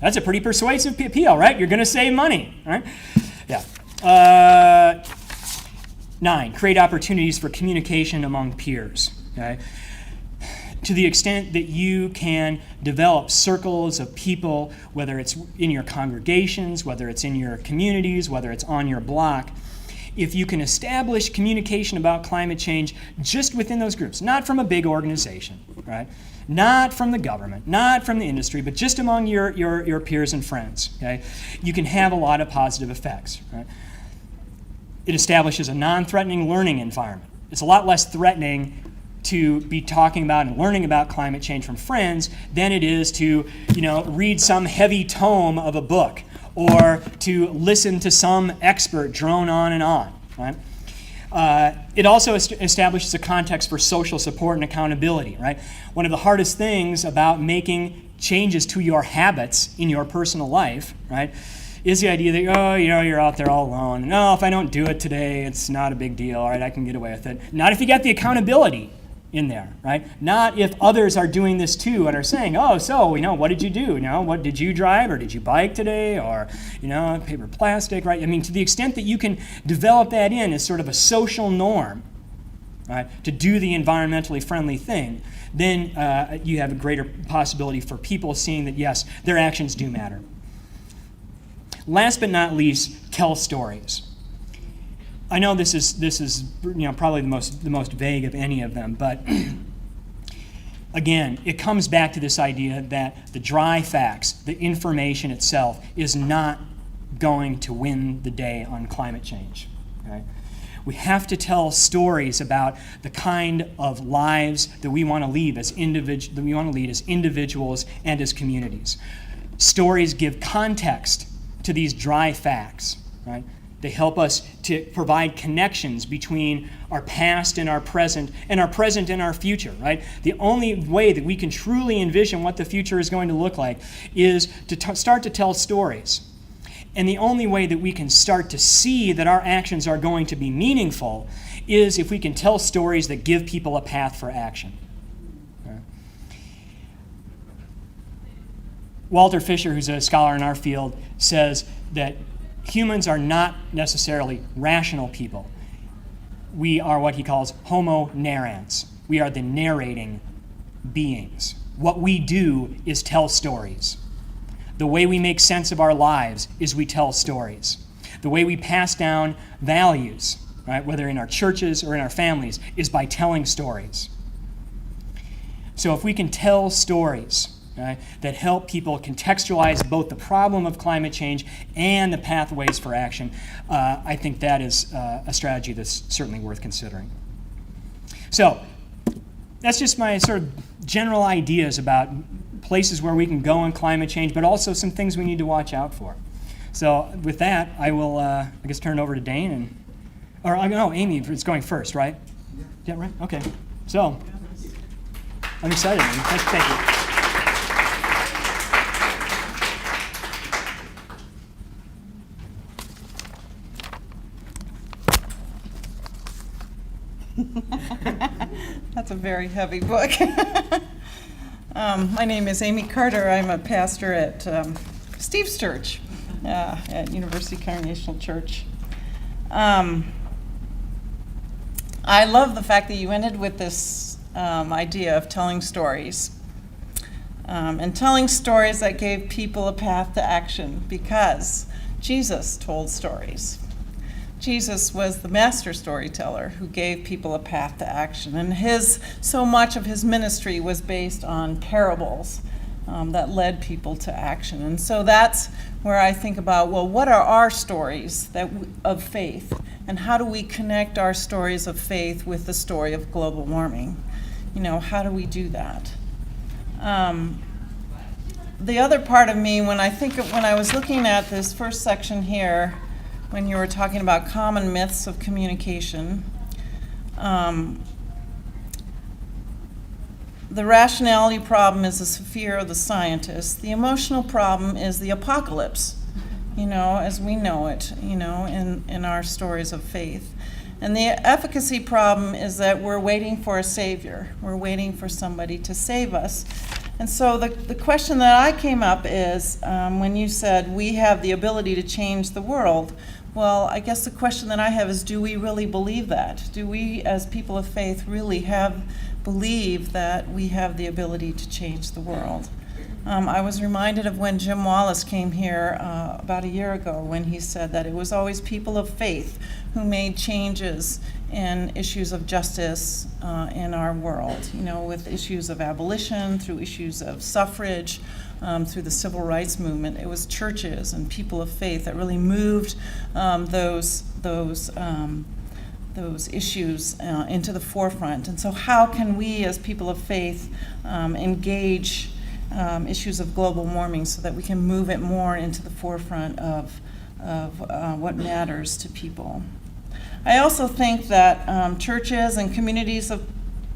that's a pretty persuasive appeal, right? You're going to save money, right? Yeah. 9, create opportunities for communication among peers, okay? To the extent that you can develop circles of people, whether it's in your congregations, whether it's in your communities, whether it's on your block, if you can establish communication about climate change just within those groups, not from a big organization, right? Not from the government, not from the industry, but just among your peers and friends, okay? You can have a lot of positive effects, right? It establishes a non-threatening learning environment. It's a lot less threatening to be talking about and learning about climate change from friends than it is to, read some heavy tome of a book or to listen to some expert drone on and on, right? It also establishes a context for social support and accountability, right? One of the hardest things about making changes to your habits in your personal life, right, is the idea that, you're out there all alone. No, if I don't do it today, it's not a big deal, all right, I can get away with it. Not if you got the accountability in there, right? Not if others are doing this too and are saying, what did you do? What did you drive, or did you bike today, or paper, plastic, right? I mean, to the extent that you can develop that in as sort of a social norm, right, to do the environmentally friendly thing, then you have a greater possibility for people seeing that yes, their actions do matter. Last but not least, tell stories. I know this is probably the most vague of any of them, but again, it comes back to this idea that the dry facts, the information itself, is not going to win the day on climate change. Okay? We have to tell stories about the kind of lives that we want to lead as individuals and as communities. Stories give context to these dry facts, right? They help us to provide connections between our past and our present and our future, right? The only way that we can truly envision what the future is going to look like is to start to tell stories. And the only way that we can start to see that our actions are going to be meaningful is if we can tell stories that give people a path for action. Okay? Walter Fisher, who's a scholar in our field, says that humans are not necessarily rational people. We are what he calls homo narrans. We are the narrating beings. What we do is tell stories. The way we make sense of our lives is we tell stories. The way we pass down values, right, whether in our churches or in our families, is by telling stories. So if we can tell stories, right, that help people contextualize both the problem of climate change and the pathways for action, I think that is a strategy that's certainly worth considering. So that's just my sort of general ideas about places where we can go on climate change, but also some things we need to watch out for. So with that, I will, turn it over to Dane, Amy is going first, right? Yeah, right? Okay. So, I'm excited. Thank you. That's a very heavy book. My name is Amy Carter. I'm a pastor at Steve's Church, at University Congregational Church. I love the fact that you ended with this idea of telling stories. And telling stories that gave people a path to action, because Jesus told stories. Jesus was the master storyteller who gave people a path to action, and so much of his ministry was based on parables that led people to action. And so that's where I think about, well, what are our stories of faith, and how do we connect our stories of faith with the story of global warming? How do we do that? The other part of me, when I was looking at this first section here, when you were talking about common myths of communication, the rationality problem is the fear of the scientist. The emotional problem is the apocalypse, as we know it, in our stories of faith. And the efficacy problem is that we're waiting for a savior. We're waiting for somebody to save us. And so the question that I came up is, when you said we have the ability to change the world, well, I guess the question that I have is, do we really believe that? Do we, as people of faith, really believe that we have the ability to change the world? I was reminded of when Jim Wallace came here about a year ago, when he said that it was always people of faith who made changes in issues of justice in our world, with issues of abolition, through issues of suffrage, through the civil rights movement. It was churches and people of faith that really moved those issues into the forefront. And so how can we as people of faith engage issues of global warming so that we can move it more into the forefront of what matters to people? I also think that churches and communities of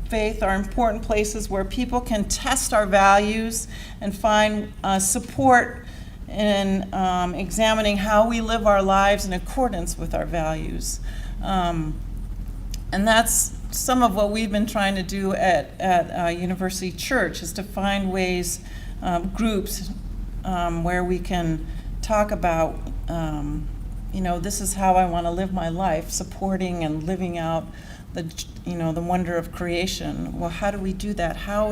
faith are important places where people can test our values and find support in examining how we live our lives in accordance with our values. And that's some of what we've been trying to do at University Church, is to find ways, groups, where we can talk about, this is how I want to live my life, supporting and living out the wonder of creation. Well, how do we do that? How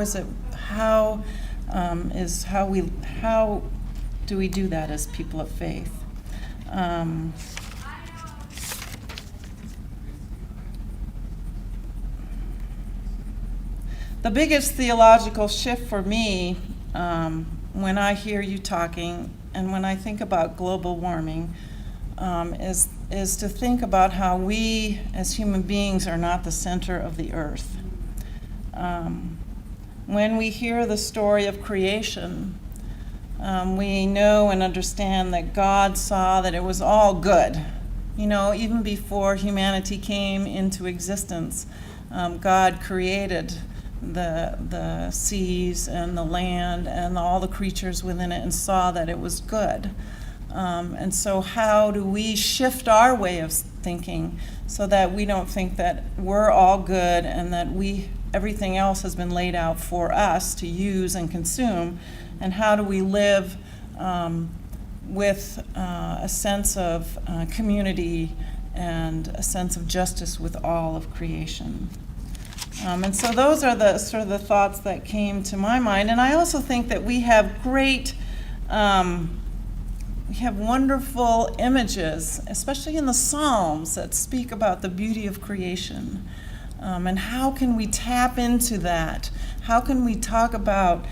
do we do that as people of faith? The biggest theological shift for me, when I hear you talking and when I think about global warming, is to think about how we as human beings are not the center of the earth. When we hear the story of creation, we know and understand that God saw that it was all good. Even before humanity came into existence, God created the seas and the land and all the creatures within it and saw that it was good. And so how do we shift our way of thinking so that we don't think that we're all good and that everything else has been laid out for us to use and consume? And how do we live with a sense of community and a sense of justice with all of creation? And so those are the sort of the thoughts that came to my mind. And I also think that we have we have wonderful images, especially in the Psalms, that speak about the beauty of creation. And how can we tap into that? How can we talk about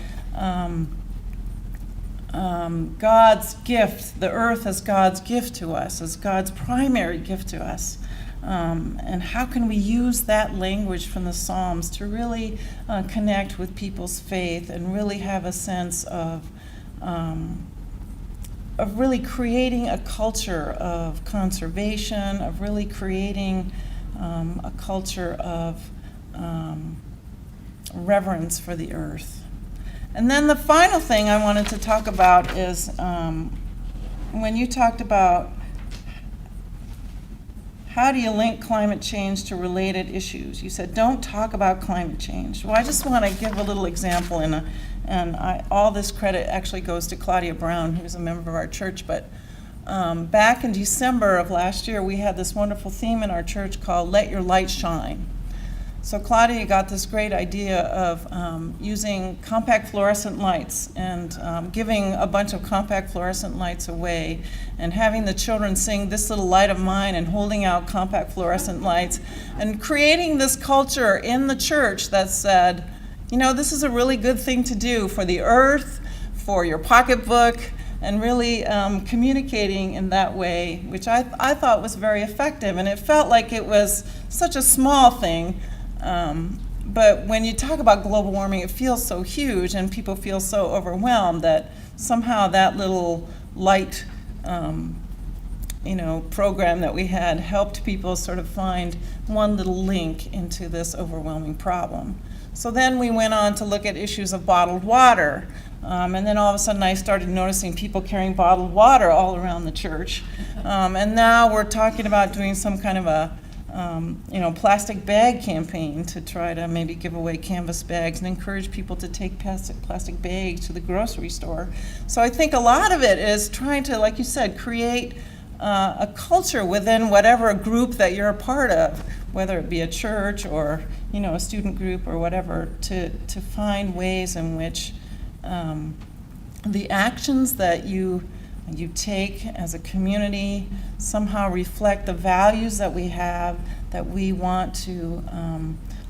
God's gift, the earth as God's gift to us, as God's primary gift to us? And how can we use that language from the Psalms to really connect with people's faith and really have a sense of really creating a culture of conservation, of really creating a culture of reverence for the earth. And then the final thing I wanted to talk about is when you talked about how do you link climate change to related issues? You said, don't talk about climate change. Well, I just want to give a little example, all this credit actually goes to Claudia Brown, who's a member of our church, but back in December of last year, we had this wonderful theme in our church called Let Your Light Shine. So Claudia got this great idea of using compact fluorescent lights and giving a bunch of compact fluorescent lights away and having the children sing This Little Light of Mine and holding out compact fluorescent lights and creating this culture in the church that said, you know, this is a really good thing to do for the earth, for your pocketbook, and really communicating in that way, which I thought was very effective. And it felt like it was such a small thing, but when you talk about global warming, it feels so huge and people feel so overwhelmed that somehow that little light program that we had helped people sort of find one little link into this overwhelming problem. So then we went on to look at issues of bottled water. And then all of a sudden I started noticing people carrying bottled water all around the church. And now we're talking about doing some kind of a plastic bag campaign to try to maybe give away canvas bags and encourage people to take plastic bags to the grocery store. So I think a lot of it is trying to, like you said, create a culture within whatever group that you're a part of, whether it be a church or a student group or whatever, to find ways in which the actions that you take as a community somehow reflect the values that we have, that we want to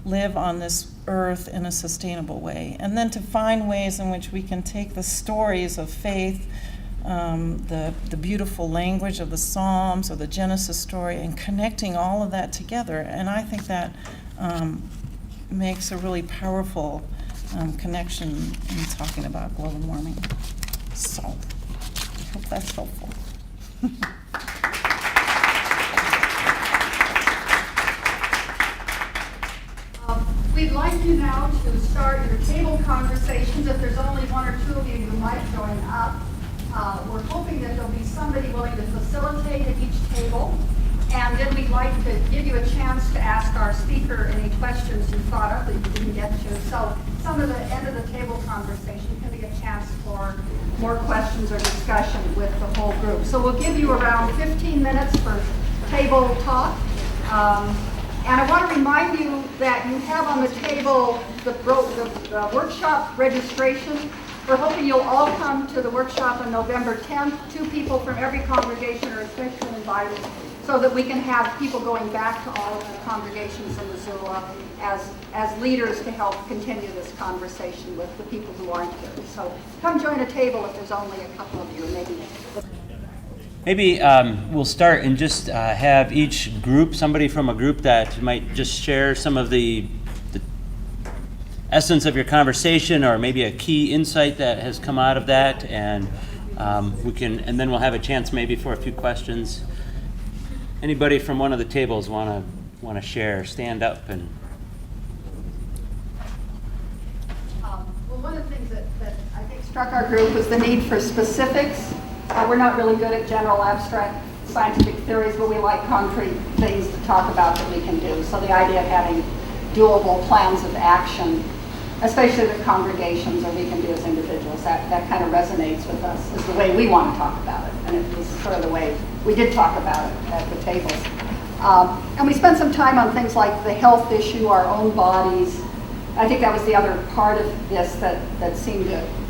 live on this earth in a sustainable way. And then to find ways in which we can take the stories of faith, the beautiful language of the Psalms or the Genesis story, and connecting all of that together. And I think that makes a really powerful connection in talking about global warming. So, I hope that's helpful. We'd like you now to start your table conversations. If there's only one or two of you who might join up, we're hoping that there'll be somebody willing to facilitate at each table. And then we'd like to give you a chance to ask our speaker any questions you thought of that you didn't get to. So some of the end of the table conversation can be a chance for more questions or discussion with the whole group. So we'll give you around 15 minutes for table talk. And I want to remind you that you have on the table the workshop registration. We're hoping you'll all come to the workshop on November 10th. 2 people from every congregation are especially invited, so that we can have people going back to all of the congregations in Missoula as leaders to help continue this conversation with the people who aren't here. So come join a table if there's only a couple of you, Maybe we'll start and just have each group, somebody from a group that might just share some of the essence of your conversation, or maybe a key insight that has come out of that, and and then we'll have a chance maybe for a few questions. Anybody from one of the tables want to share? Stand up and. Well, one of the things that I think struck our group was the need for specifics. We're not really good at general abstract scientific theories, but we like concrete things to talk about that we can do. So the idea of having doable plans of action, especially with congregations, or we can do as individuals, that kind of resonates with us, is the way we want to talk about it. And it was sort of the way we did talk about it at the tables. And we spent some time on things like the health issue, our own bodies. I think that was the other part of this that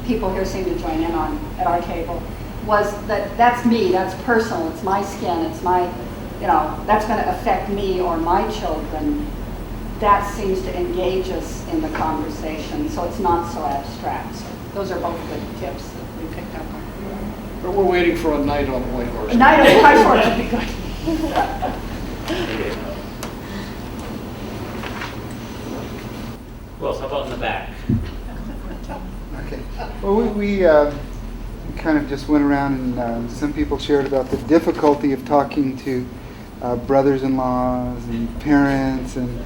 people here seemed to join in on at our table, was that's me, that's personal, it's my skin, it's my, that's going to affect me or my children. That seems to engage us in the conversation, so it's not so abstract. So those are both good tips that we picked up on. But we're waiting for a night on the white horse. A night on the white horse would be good. Well, how about in the back? Okay. Well, we kind of just went around and some people shared about the difficulty of talking to brothers-in-laws and parents and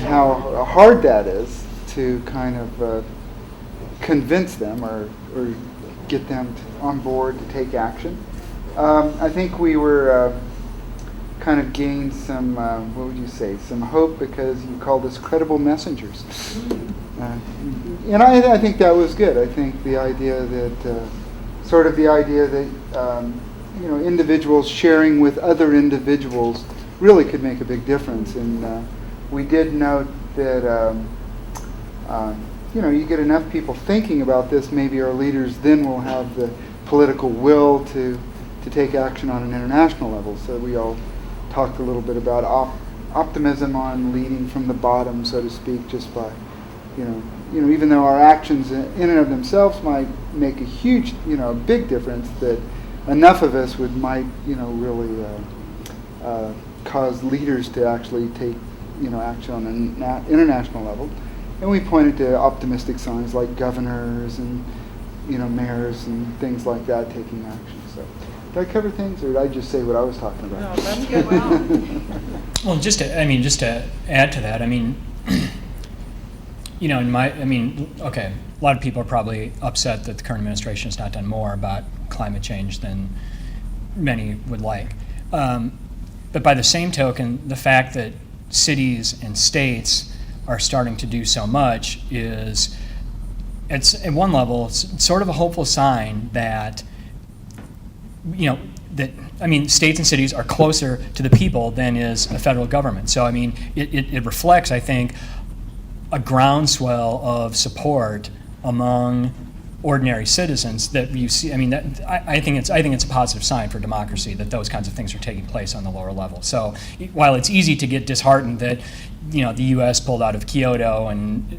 how hard that is to kind of convince them or get them on board to take action. I think we were kind of gained some, what would you say, some hope because you called us credible messengers. And I think that was good. I think the idea that, sort of the idea that, individuals sharing with other individuals really could make a big difference. And we did note that, you get enough people thinking about this, maybe our leaders then will have the political will to take action on an international level. So we all talked a little bit about optimism on leading from the bottom, so to speak, just by, even though our actions in and of themselves might make a huge, a big difference, that enough of us might, really cause leaders to actually take, action on an international level. And we pointed to optimistic signs like governors and, mayors and things like that taking action. So, did I cover things, or did I just say what I was talking about? No, that's good. Well, just to add to that, okay, a lot of people are probably upset that the current administration has not done more about climate change than many would like. But by the same token, the fact that cities and states are starting to do so much it's at one level, it's sort of a hopeful sign that, states and cities are closer to the people than is a federal government. So, it reflects, I think, a groundswell of support among ordinary citizens that you see. I think it's a positive sign for democracy that those kinds of things are taking place on the lower level. So, while it's easy to get disheartened that, the U.S. pulled out of Kyoto and,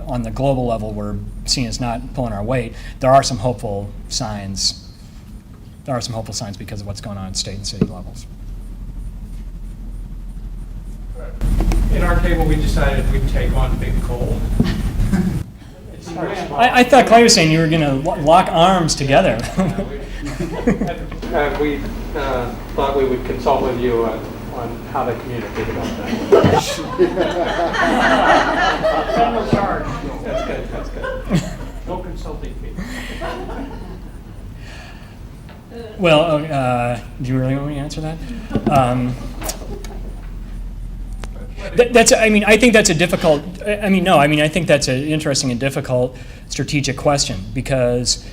on the global level we're seen as not pulling our weight, there are some hopeful signs. There are some hopeful signs because of what's going on at state and city levels. In our table, we decided we'd take on big coal. I thought Clay was saying you were going to lock arms together. We thought we would consult with you on how to communicate about that. No charge. That's good. No consulting fee. Well, do you really want me to answer that? I think that's a difficult. I think that's an interesting and difficult strategic question because,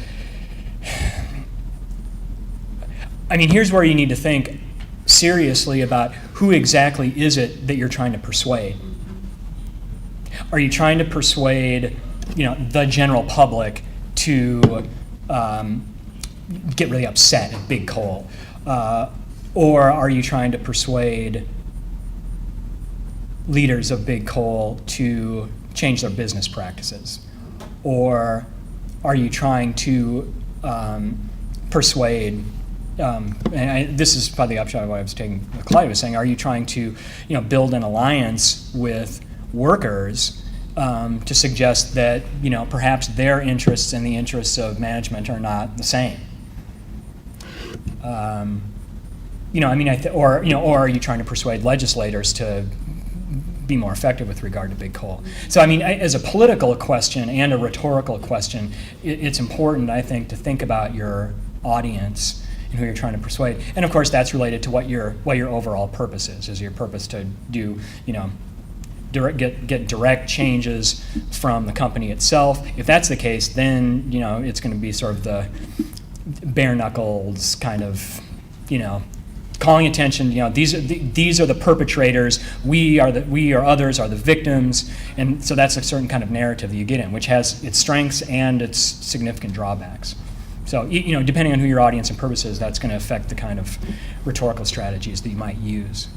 here's where you need to think seriously about who exactly is it that you're trying to persuade. Are you trying to persuade, the general public to get really upset at big coal, or are you trying to persuade leaders of big coal to change their business practices? Or are you trying to persuade, this is probably the upshot of what I was taking, what Clyde was saying, are you trying to build an alliance with workers to suggest that perhaps their interests and the interests of management are not the same? Or are you trying to persuade legislators to be more effective with regard to big coal? So, as a political question and a rhetorical question, it's important, I think, to think about your audience and who you're trying to persuade. And of course, that's related to what your overall purpose is. Is your purpose to do, get direct changes from the company itself? If that's the case, then it's going to be sort of the bare knuckles kind of, calling attention. These are the perpetrators. We or others are the victims, and so that's a certain kind of narrative that you get in, which has its strengths and its significant drawbacks. So depending on who your audience and purpose is, that's going to affect the kind of rhetorical strategies that you might use.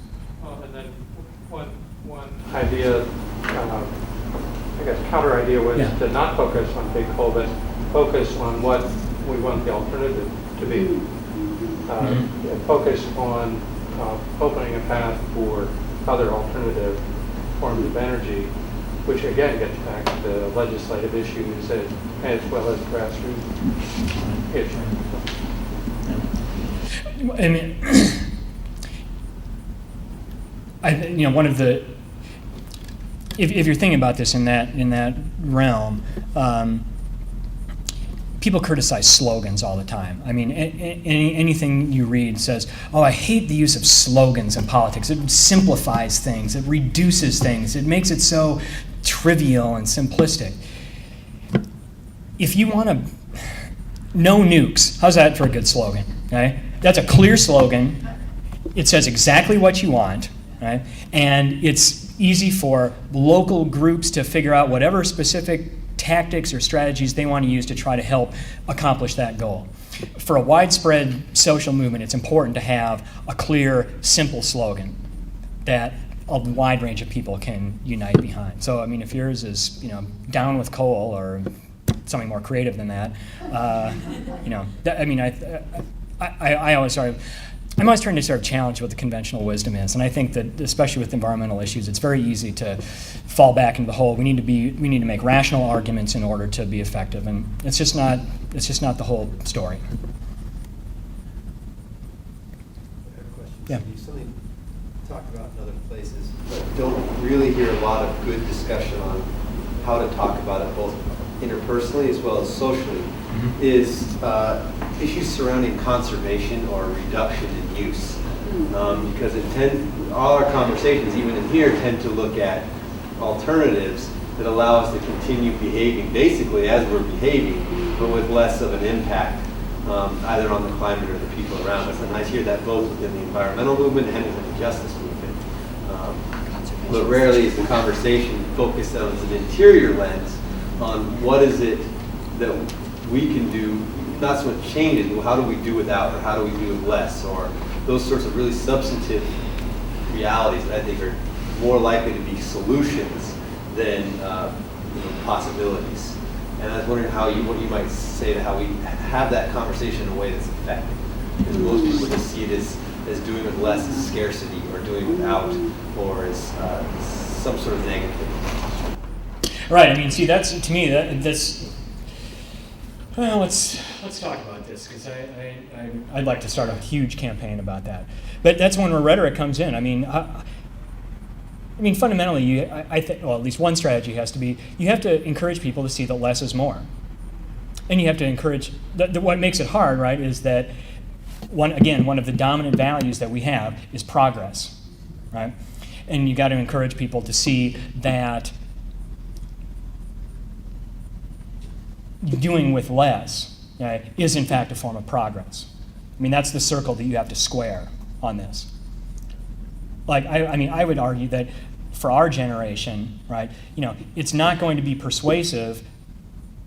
Well, and then one idea, counter idea was to not focus on big coal, but focus on what we want the alternative to be. Focus on opening a path for other alternative forms of energy, which again gets back to the legislative issues as well as grassroots issues. One of the, if you're thinking about this in that realm, people criticize slogans all the time. I mean, anything you read says, oh, I hate the use of slogans in politics. It simplifies things, it reduces things, it makes it so trivial and simplistic. If you want to, no nukes, how's that for a good slogan? Okay? That's a clear slogan. It says exactly what you want, right? And it's easy for local groups to figure out whatever specific tactics or strategies they want to use to try to help accomplish that goal. For a widespread social movement, it's important to have a clear, simple slogan that a wide range of people can unite behind. So, I mean, if yours is, down with coal or something more creative than that, I'm always trying to sort of challenge what the conventional wisdom is, and I think that especially with environmental issues, it's very easy to fall back into the hole. We need to make rational arguments in order to be effective, and it's just not the whole story. Yeah. Something talked about in other places, but don't really hear a lot of good discussion on how to talk about it, both interpersonally as well as socially, is issues surrounding conservation or reduction in use. Because all our conversations, even in here, tend to look at alternatives that allow us to continue behaving basically as we're behaving, but with less of an impact either on the climate or the people around us. And I hear that both within the environmental movement and within the justice movement. But rarely is the conversation focused on an interior lens on what is it that we can do, not so much change it, but how do we do without, or how do we do with less, or those sorts of really substantive realities that I think are more likely to be solutions than possibilities. And I was wondering what you might say to how we have that conversation in a way that's effective. Because most people just see it as doing with less as scarcity, or doing without, or as some sort of negative. Right. I mean, see, that's to me that's. Well, let's talk about this, because I'd like to start a huge campaign about that. But that's when rhetoric comes in. I mean, fundamentally, I think, well, at least one strategy has to be, you have to encourage people to see that less is more. And you have to encourage, what makes it hard, right, is that, one of the dominant values that we have is progress, right? And you got to encourage people to see that doing with less is in fact a form of progress. I mean, that's the circle that you have to square on this. Like, I would argue that for our generation, right, it's not going to be persuasive.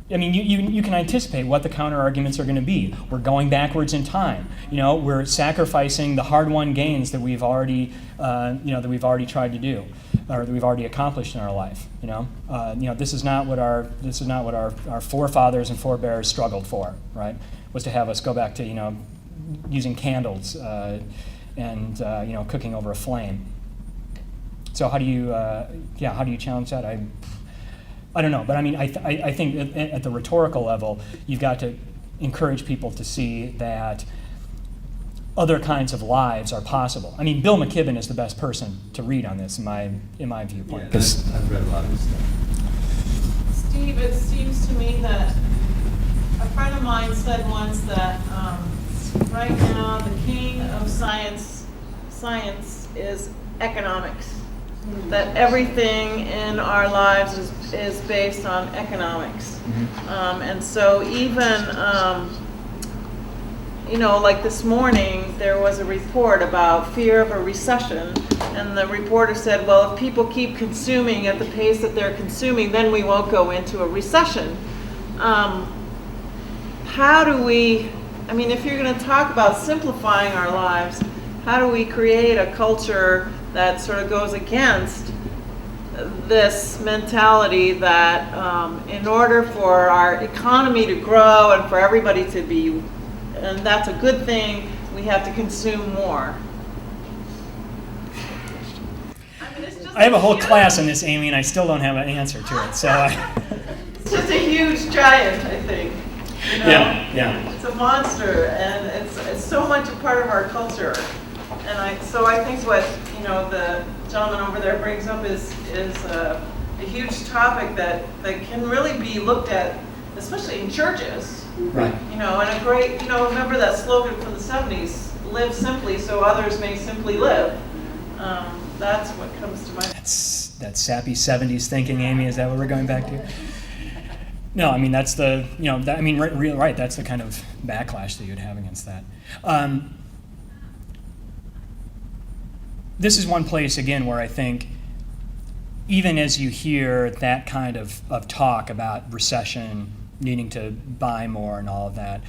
I mean, you can anticipate what the counter arguments are going to be. We're going backwards in time. We're sacrificing the hard-won gains that we've already, tried to do, or that we've already accomplished in our life. This is not what our forefathers and forebears struggled for, right? Was to have us go back to using candles and cooking over a flame. So how do you challenge that? I don't know, but I mean, I think at the rhetorical level, you've got to encourage people to see that other kinds of lives are possible. I mean, Bill McKibben is the best person to read on this, in my viewpoint. Yeah, I've read a lot of his stuff. Steve, it seems to me that a friend of mine said once that right now the king of science is economics. That everything in our lives is based on economics. And so even, like this morning, there was a report about fear of a recession, and the reporter said, well, if people keep consuming at the pace that they're consuming, then we won't go into a recession. How do we, if you're going to talk about simplifying our lives, how do we create a culture that sort of goes against this mentality that in order for our economy to grow and for everybody to be, and that's a good thing, we have to consume more? I have a whole class on this, Amy, and I still don't have an answer to it. So it's just a huge giant, I think. Yeah. It's a monster, and it's so much a part of our culture. And I think what the gentleman over there brings up is a huge topic that can really be looked at especially in churches. Right. You know, and a great, you know, remember that slogan from the 70s, live simply so others may simply live. That's what comes to mind. That's sappy 70s thinking, Amy. Is that what we're going back to? No, I mean, that's the, you know, that, I mean, right, that's the kind of backlash that you'd have against that. This is one place, again, where I think even as you hear that kind of talk about recession, needing to buy more and all of that,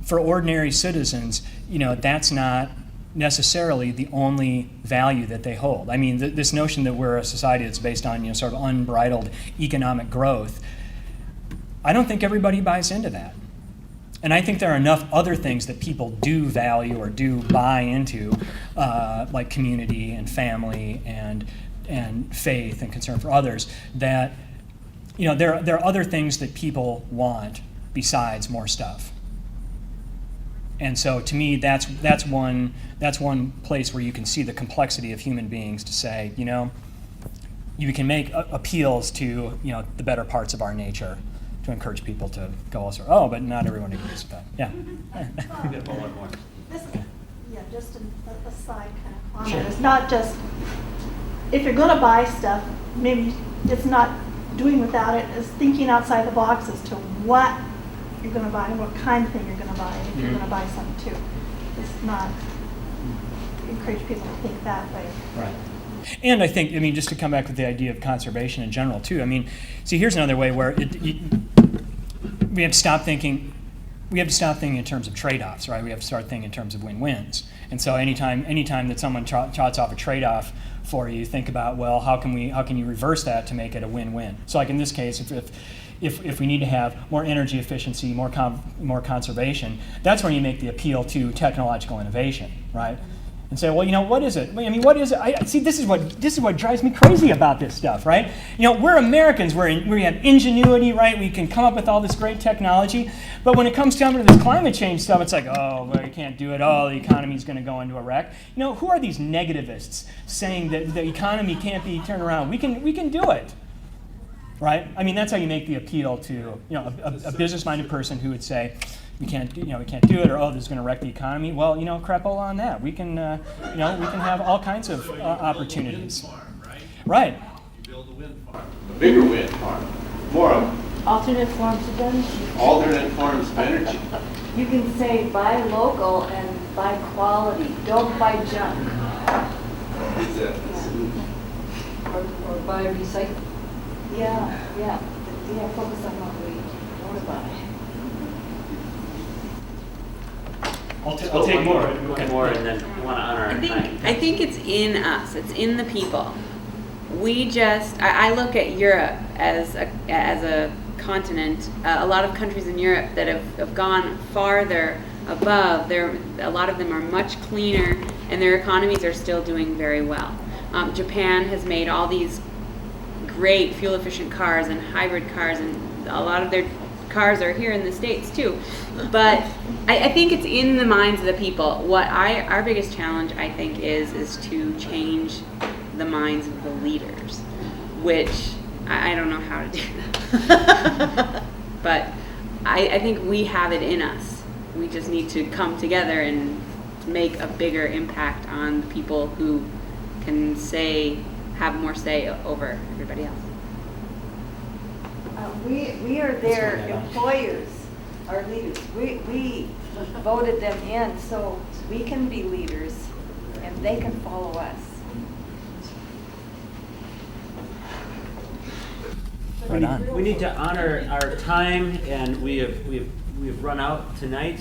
for ordinary citizens, you know, that's not necessarily the only value that they hold. I mean, this notion that we're a society that's based on, you know, sort of unbridled economic growth, I don't think everybody buys into that. And I think there are enough other things that people do value or do buy into, like community and family and faith and concern for others, that, you know, there are other things that people want besides more stuff. And so, to me, that's one place where you can see the complexity of human beings to say, you know, you can make appeals to, you know, the better parts of our nature to encourage people to go also. Oh, but not everyone agrees with that. Yeah. We got one more. This, yeah, just a side kind of comment. It's not just, if you're going to buy stuff, maybe it's not doing without it, it's thinking outside the box as to what you're going to buy and what kind of thing you're going to buy, if you're going to buy something too. It's not, encourage people to think that way. Right. And I think, I mean, just to come back with the idea of conservation in general too, I mean, see, here's another way where we have to stop thinking in terms of trade-offs, right? We have to start thinking in terms of win-wins. And so anytime that someone trots off a trade-off for you, think about, well, how can you reverse that to make it a win-win? So like in this case, if we need to have more energy efficiency, more conservation, that's when you make the appeal to technological innovation, right? And say, well, you know, what is it? I mean, what is it? See, this is what drives me crazy about this stuff, right? You know, we're Americans. We have ingenuity, right? We can come up with all this great technology. But when it comes down to this climate change stuff, it's like, oh, well, you can't do it. Oh, the economy's going to go into a wreck. You know, who are these negativists saying that the economy can't be turned around? We can do it, right? I mean, that's how you make the appeal to, you know, a business-minded person who would say, we can't do it, or, oh, this is going to wreck the economy. Well, you know, crapola on that. We can, we can have all kinds of opportunities. Farm, right? Right. You build a wind farm, a bigger wind farm, more of them. Alternate forms of energy. Alternate forms of energy. You can say buy local and buy quality. Don't buy junk. Or buy recycle. Yeah. Focus on what we want to buy. I'll take more. One more, and then we want to honor our time. I think it's in us. It's in the people. We just. I look at Europe as a continent. A lot of countries in Europe that have gone farther above. A lot of them are much cleaner, and their economies are still doing very well. Japan has made all these great fuel-efficient cars and hybrid cars, and a lot of their cars are here in the States too. But I think it's in the minds of the people. Our biggest challenge, I think, is to change the minds of the leaders, which I don't know how to do that. But I think we have it in us. We just need to come together and make a bigger impact on the people who can have more say over everybody else. We are their employers, our leaders. We voted them in so we can be leaders and they can follow us. Right on. We need to honor our time, and we've run out tonight.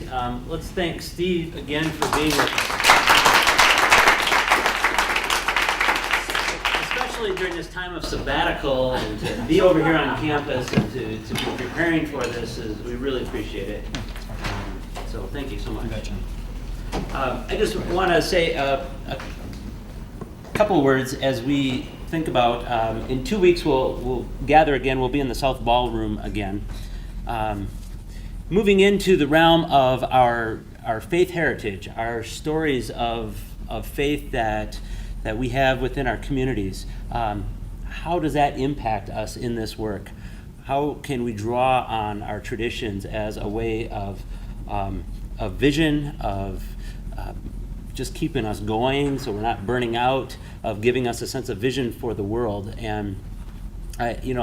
Let's thank Steve again for being with us. Especially during this time of sabbatical, and to be over here on campus and to be preparing for this, we really appreciate it. So thank you so much. I just want to say a couple words as we think about, in 2 weeks we'll gather again. We'll be in the South Ballroom again. Moving into the realm of our faith heritage, our stories of faith that we have within our communities. How does that impact us in this work? how can we draw on our traditions as a way of vision, of just keeping us going so we're not burning out, of giving us a sense of vision for the world. And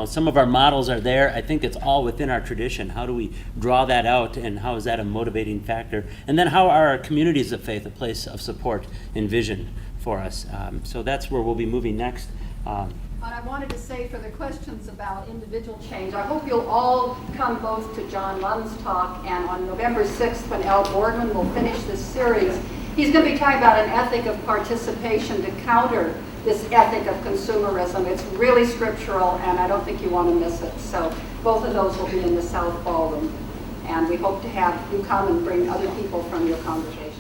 some of our models are there. I think it's all within our tradition. How do we draw that out, and how is that a motivating factor? And then how are our communities of faith a place of support and vision for us? So that's where we'll be moving next. And I wanted to say, for the questions about individual change, I hope you'll all come both to John Lund's talk, and on November 6th, when Al Boardman will finish this series, he's going to be talking about an ethic of participation to counter this ethic of consumerism. It's really scriptural, and I don't think you want to miss it. So both of those will be in the South Ballroom, and we hope to have you come and bring other people from your congregation.